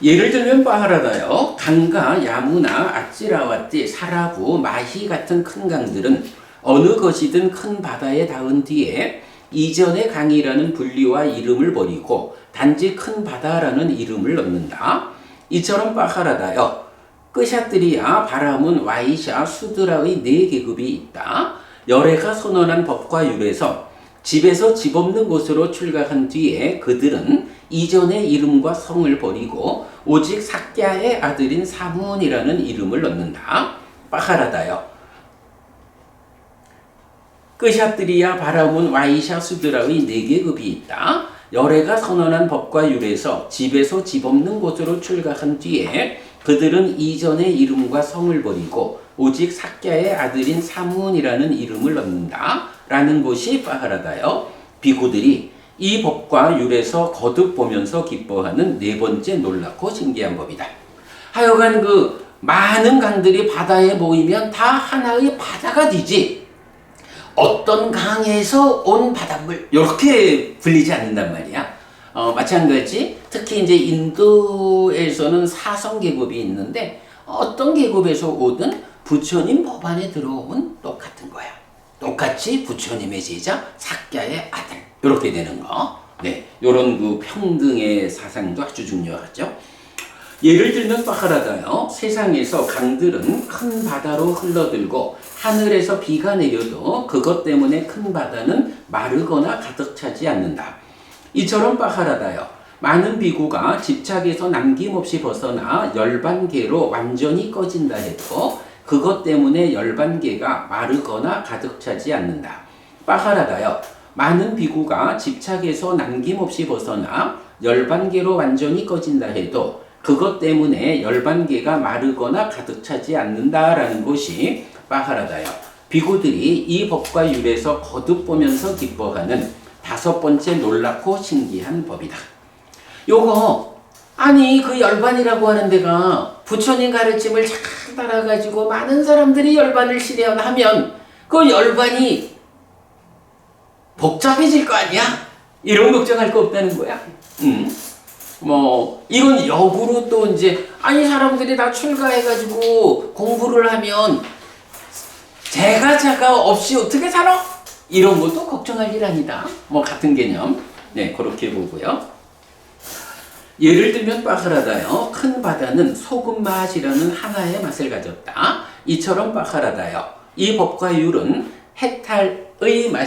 예를 들면 빠하라다요. 강가, 야무나, 아찌라와띠, 사라구, 마히 같은 큰 강들은 어느 것이든 큰 바다에 닿은 뒤에 이전의 강이라는 분리와 이름을 버리고 단지 큰 바다라는 이름을 넣는다. 이처럼 빠하라다요. 끄샤트리아, 바라문, 와이샤, 수드라의 네 계급이 있다. 열애가 선언한 법과 율에서 집에서 집 없는 곳으로 출가한 뒤에 그들은 이전의 이름과 성을 버리고 오직 삭야의 아들인 사문이라는 이름을 넣는다. 빠하라다요. 끄샤트리아, 바라문, 와이샤, 수드라의 네 계급이 있다. 열애가 선언한 법과 율에서 집에서 집 없는 곳으로 출가한 뒤에 그들은 이전의 이름과 성을 버리고 오직 삭야의 아들인 사문이라는 이름을 넣는다 라는 것이 빠하라다요. 비구들이 이 법과 율에서 거듭 보면서 기뻐하는 네 번째 놀랍고 신기한 법이다. 하여간 그 많은 강들이 바다에 모이면 다 하나의 바다가 되지 어떤 강에서 온 바닷물 이렇게 불리지 않는단 말이야. 마찬가지 특히 이제 인도에서는 사성 계급이 있는데 어떤 계급에서 오든 부처님 법안에 들어오면 똑같은 거야. 똑같이 부처님의 제자 삭야의 아들 이렇게 되는 거. 네, 이런 그 평등의 사상도 아주 중요하죠. 예를 들면 빠하라다요. 세상에서 강들은 큰 바다로 흘러들고 하늘에서 비가 내려도 그것 때문에 큰 바다는 마르거나 가득 차지 않는다. 이처럼 빠하라다요. 많은 비구가 집착에서 남김없이 벗어나 열반계로 완전히 꺼진다 해도 그것 때문에 열반계가 마르거나 가득 차지 않는다. 빠하라다요. 많은 비구가 집착에서 남김없이 벗어나 열반계로 완전히 꺼진다 해도 그것 때문에 열반계가 마르거나 가득 차지 않는다라는 것이 빠하라다요. 비구들이 이 법과 율에서 거듭 보면서 기뻐하는 다섯 번째 놀랍고 신기한 법이다. 요거 아니 그 열반이라고 하는 데가 부처님 가르침을 잘 따라가지고 많은 사람들이 열반을 실현하면 그 열반이 복잡해질 거 아니야? 이런 걱정할 거 없다는 거야. 뭐 이건 역으로 또 이제 아니 사람들이 다 출가해가지고 공부를 하면 제가 없이 어떻게 살아? 이런 것도 걱정할 일 아니다. 뭐 같은 개념. 네, 그렇게 보고요. 예를 들면 빠하라다요. 큰 바다는 소금 맛이라는 하나의 맛을 가졌다. 이처럼 빠하라다요. 이 법과 율은 해탈의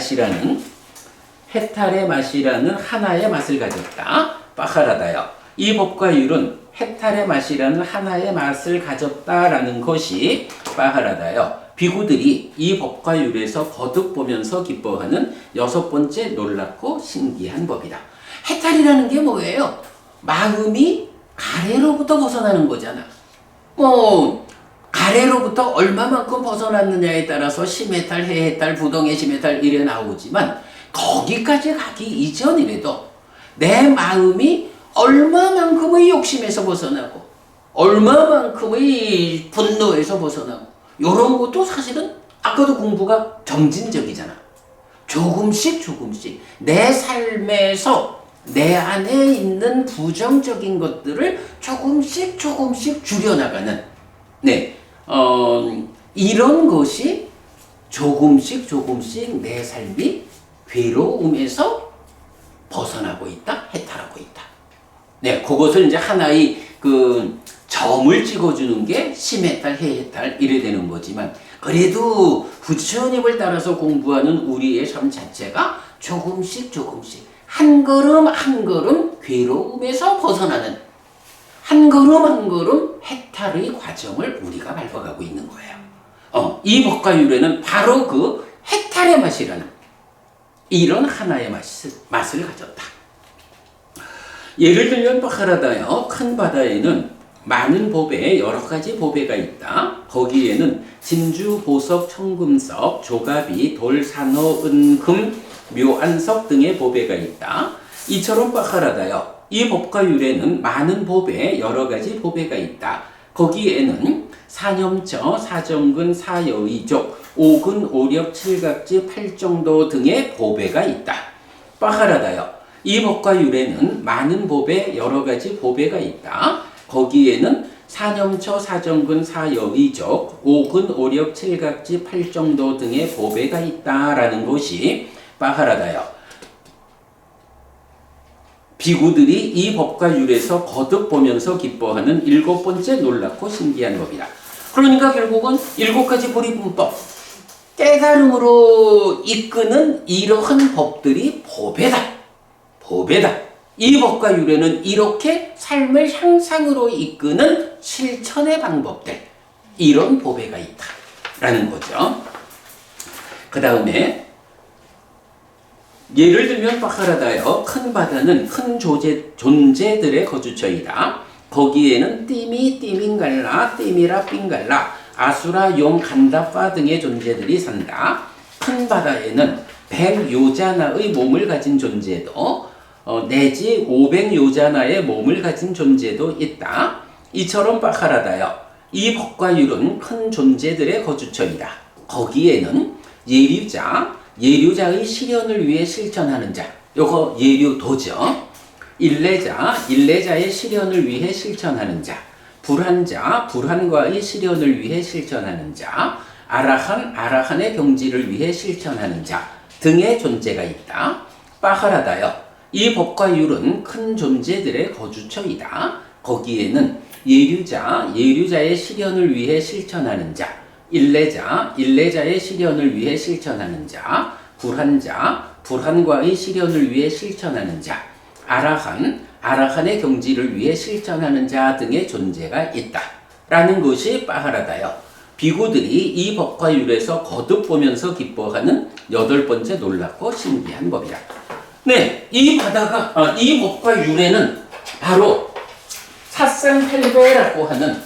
맛이라는 하나의 맛을 가졌다. 빠하라다요. 이 법과 율은 해탈의 맛이라는 하나의 맛을 가졌다라는 것이 빠하라다요. 비구들이 이 법과 율에서 거듭 보면서 기뻐하는 여섯 번째 놀랍고 신기한 법이다. 해탈이라는 게 뭐예요? 마음이 가래로부터 벗어나는 거잖아. 뭐 가래로부터 얼마만큼 벗어났느냐에 따라서 심해탈, 해해탈, 부동의 심해탈 이래 나오지만 거기까지 가기 이전이라도 내 마음이 얼마만큼의 욕심에서 벗어나고 얼마만큼의 분노에서 벗어나고 이런 것도 사실은 아까도 공부가 점진적이잖아. 조금씩 내 삶에서 내 안에 있는 부정적인 것들을 조금씩 줄여나가는 이런 것이 조금씩 내 삶이 괴로움에서 벗어나고 있다, 해탈하고 있다. 네, 그것을 이제 하나의 그 점을 찍어주는 게 심해탈, 해해탈 이래 되는 거지만 그래도 부처님을 따라서 공부하는 우리의 삶 자체가 조금씩 한 걸음 괴로움에서 벗어나는 한 걸음 해탈의 과정을 우리가 밟아가고 있는 거예요. 이 법과 율에는 바로 그 해탈의 맛이라는 이런 하나의 맛을 가졌다. 예를 들면 빠하라다요. 큰 바다에는 많은 법에 여러 가지 보배가 있다. 거기에는 진주, 보석, 청금석, 조가비, 돌, 산호, 은금, 묘안석 등의 보배가 있다. 이처럼 빠하라다요. 이 법과 율에는 많은 법에 여러 가지 보배가 있다. 거기에는 사념처, 사정근, 사여의족, 오근, 오력, 칠각지, 팔정도 등의 보배가 있다. 빠하라다요. 이 법과 율에는 많은 법에 여러 가지 보배가 있다. 거기에는 사념처, 사정근, 사여의족, 오근, 오력, 칠각지, 팔정도 등의 보배가 있다라는 것이 빠하라다요. 비구들이 이 법과 율에서 거듭 보면서 기뻐하는 일곱 번째 놀랍고 신기한 법이다. 그러니까 결국은 일곱 가지 보리분법, 깨달음으로 이끄는 이러한 법들이 보배다. 이 법과 율에는 이렇게 삶을 향상으로 이끄는 실천의 방법들, 이런 보배가 있다라는 거죠. 그 다음에 예를 들면 빠하라다요. 큰 바다는 큰 존재들의 거주처이다. 거기에는 띠미, 띠민갈라, 띠미라, 삥갈라, 아수라, 용, 간다파 등의 존재들이 산다. 큰 바다에는 100요자나의 몸을 가진 존재도 내지 500요자나의 몸을 가진 존재도 있다. 이처럼 빠하라다요. 이 법과 율은 큰 존재들의 거주처이다. 거기에는 예류자의 실현을 위해 실천하는 자, 요거 예류도죠. 일레자의 실현을 위해 실천하는 자, 불한자, 불한과의 실현을 위해 실천하는 자, 아라한의 경지를 위해 실천하는 자 등의 존재가 있다. 빠하라다요. 이 법과 율은 큰 존재들의 거주처이다. 거기에는 예류자의 실현을 위해 실천하는 자, 일레자의 실현을 위해 실천하는 자, 불한자, 불한과의 실현을 위해 실천하는 자, 아라한의 경지를 위해 실천하는 자 등의 존재가 있다. 라는 것이 빠하라다요. 비구들이 이 법과 율에서 거듭 보면서 기뻐하는 여덟 번째 놀랍고 신기한 법이다. 네, 이 법과 율에는 바로 사상팔배라고 하는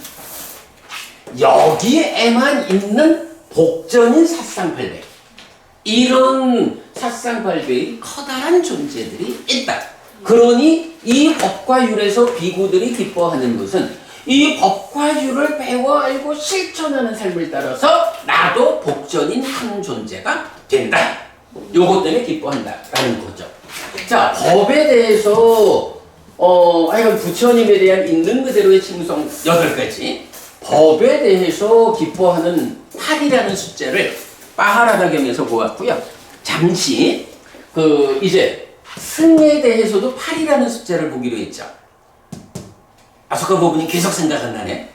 여기에만 있는 복전인 사상팔배, 이런 사상팔배의 커다란 존재들이 있다. 그러니 이 법과 율에서 비구들이 기뻐하는 것은 이 법과 율을 배워 알고 실천하는 삶을 따라서 나도 복전인 한 존재가 된다. 요것 때문에 기뻐한다라는 거죠. 자, 법에 대해서 하여간 부처님에 대한 있는 그대로의 칭송 8가지, 법에 대해서 기뻐하는 8이라는 숫자를 빠하라다경에서 보았고요. 잠시 이제 승에 대해서도 8이라는 숫자를 보기로 했죠. 아소카 부분이 계속 생각 안 나네.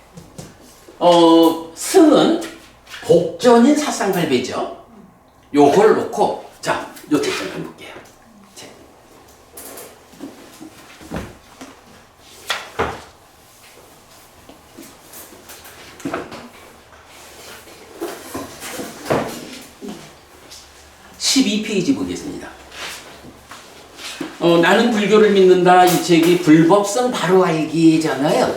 승은 복전인 사상팔배죠. 요걸 놓고 자, 요 text를 한번 볼게요. 자. (12페이지) 보겠습니다. 나는 불교를 믿는다. 이 책이 불법성 바로 알기잖아요.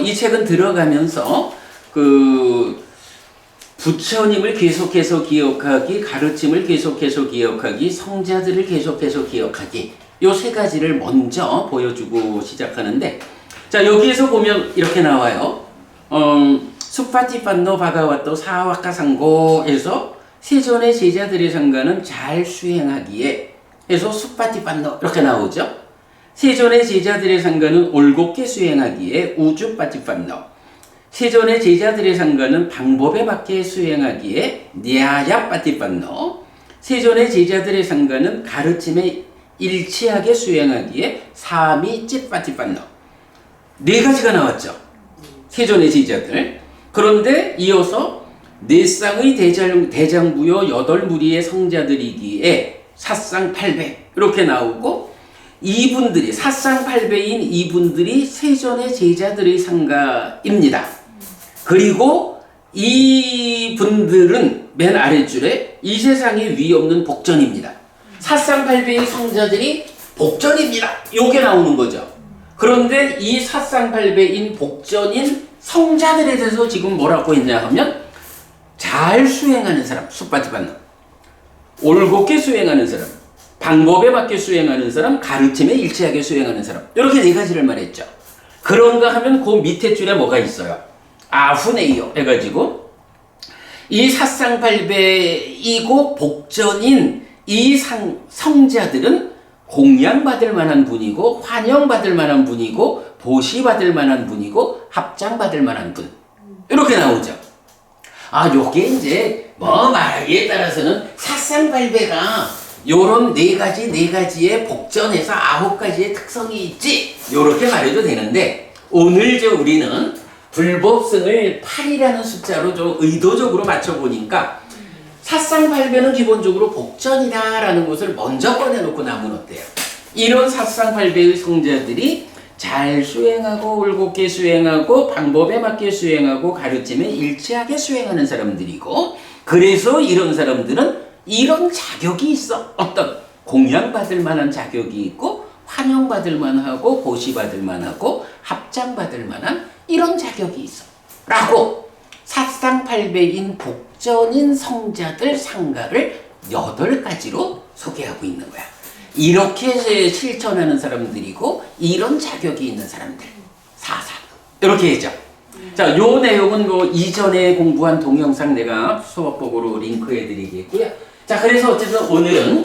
이 책은 들어가면서 부처님을 계속해서 기억하기, 가르침을 계속해서 기억하기, 성자들을 계속해서 기억하기, 요 3가지를 먼저 보여주고 시작하는데, 자, 여기에서 보면 이렇게 나와요. 수파티판노 바가와토 사와카상고에서 세존의 제자들의 상가는 잘 수행하기에 해서 수파티판노 이렇게 나오죠. 세존의 제자들의 상가는 올곧게 수행하기에 우주파티판노, 세존의 제자들의 상가는 방법에 맞게 수행하기에 냐야파티판노, 세존의 제자들의 상가는 가르침에 일치하게 수행하기에 사미찌파티판노. 4가지가 나왔죠. 세존의 제자들. 그런데 이어서 네쌍의 대장부요 8무리의 성자들이기에 사쌍팔배 이렇게 나오고, 이분들이 사쌍팔배인 이분들이 세존의 제자들의 상가입니다. 그리고 이분들은 맨 아랫줄에 이 세상에 위 없는 복전입니다. 사쌍팔배의 성자들이 복전입니다. 요게 나오는 거죠. 그런데 이 사쌍팔배인 복전인 성자들에 대해서 지금 뭐라고 했냐 하면 잘 수행하는 사람, 수파티판노, 올곧게 수행하는 사람, 방법에 맞게 수행하는 사람, 가르침에 일치하게 수행하는 사람, 이렇게 4가지를 말했죠. 그런가 하면 그 밑에 줄에 뭐가 있어요? 아후네이요 해가지고 이 사쌍팔배이고 복전인 이 성자들은 공양받을 만한 분이고 환영받을 만한 분이고 보시받을 만한 분이고 합장받을 만한 분, 이렇게 나오죠. 요게 이제 말하기에 따라서는 사쌍팔배가 요런 4가지의 복전에서 9가지의 특성이 있지, 요렇게 말해도 되는데, 오늘 우리는 불법승을 8이라는 숫자로 좀 의도적으로 맞춰보니까 사쌍팔배는 기본적으로 복전이다라는 것을 먼저 꺼내놓고 나면 어때요? 이런 사쌍팔배의 성자들이 잘 수행하고 올곧게 수행하고 방법에 맞게 수행하고 가르침에 일치하게 수행하는 사람들이고, 그래서 이런 사람들은 이런 자격이 있어. 어떤 공양받을 만한 자격이 있고 환영받을 만하고 보시받을 만하고 합장받을 만한 이런 자격이 있어 라고 사쌍팔배인 복전인 성자들 상가를 8가지로 소개하고 있는 거야. 이렇게 실천하는 사람들이고 이런 자격이 있는 사람들, 사상, 이렇게 했죠. 자, 요 내용은 이전에 공부한 동영상 내가 수업복으로 링크해 드리겠고요. 자, 그래서 어쨌든 오늘은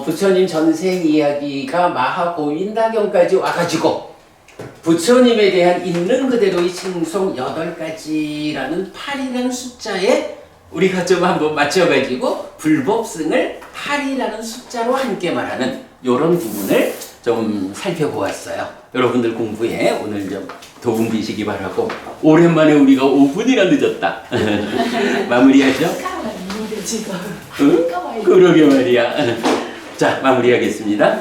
부처님 전생 이야기가 마하고인다경까지 와가지고 부처님에 대한 있는 그대로의 칭송 8가지라는 8이라는 숫자에 우리가 좀 한번 맞춰가지고 불법승을 8이라는 숫자로 함께 말하는 이런 부분을 좀 살펴보았어요. 여러분들 공부에 오늘 좀 도움 되시기 바라고, 오랜만에 우리가 5분이나 늦었다. 마무리하죠? 응? 그러게 말이야. 자, 마무리하겠습니다.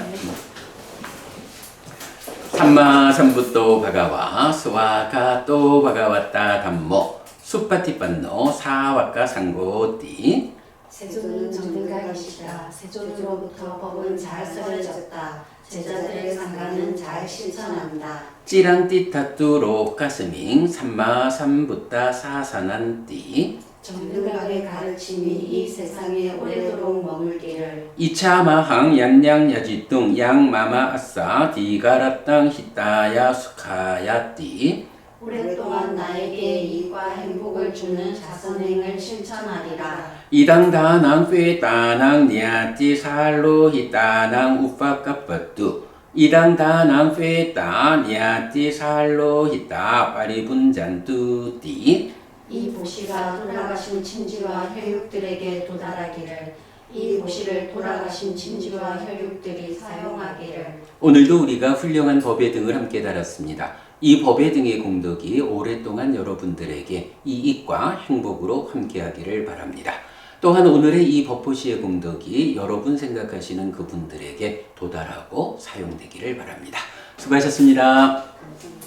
삼마삼부토 바가와 스와가토 바가와타 담모 수파티판노 사와카 상고띠. 세존은 정등가 계시다. 세존으로부터 법은 잘 써졌다. 제자들의 상가는 잘 실천한다. 찌랑띠 타뚜로 가스밍 삼마삼부타 사사난띠. 정등각의 가르침이 이 세상에 오래도록 머물기를 2차 마항 얀양야지뚱 양마마 아싸 디가라땅 히따야 수카야띠 오랫동안 나에게 이익과 행복을 주는 자선행을 실천하리라. 이당다낭 페따낭 니아띠 살로 히따낭 우파까빠뚜 이당다낭 페따 니아띠 살로 히따 파리분잔뚜띠 이 보시가 돌아가신 친지와 혈육들에게 도달하기를 이 보시를 돌아가신 친지와 혈육들이 사용하기를 오늘도 우리가 훌륭한 법의 등을 함께 달았습니다. 이 법의 등의 공덕이 오랫동안 여러분들에게 이익과 행복으로 함께하기를 바랍니다. 또한 오늘의 이 법보시의 공덕이 여러분 생각하시는 그분들에게 도달하고 사용되기를 바랍니다. 수고하셨습니다. 감사합니다.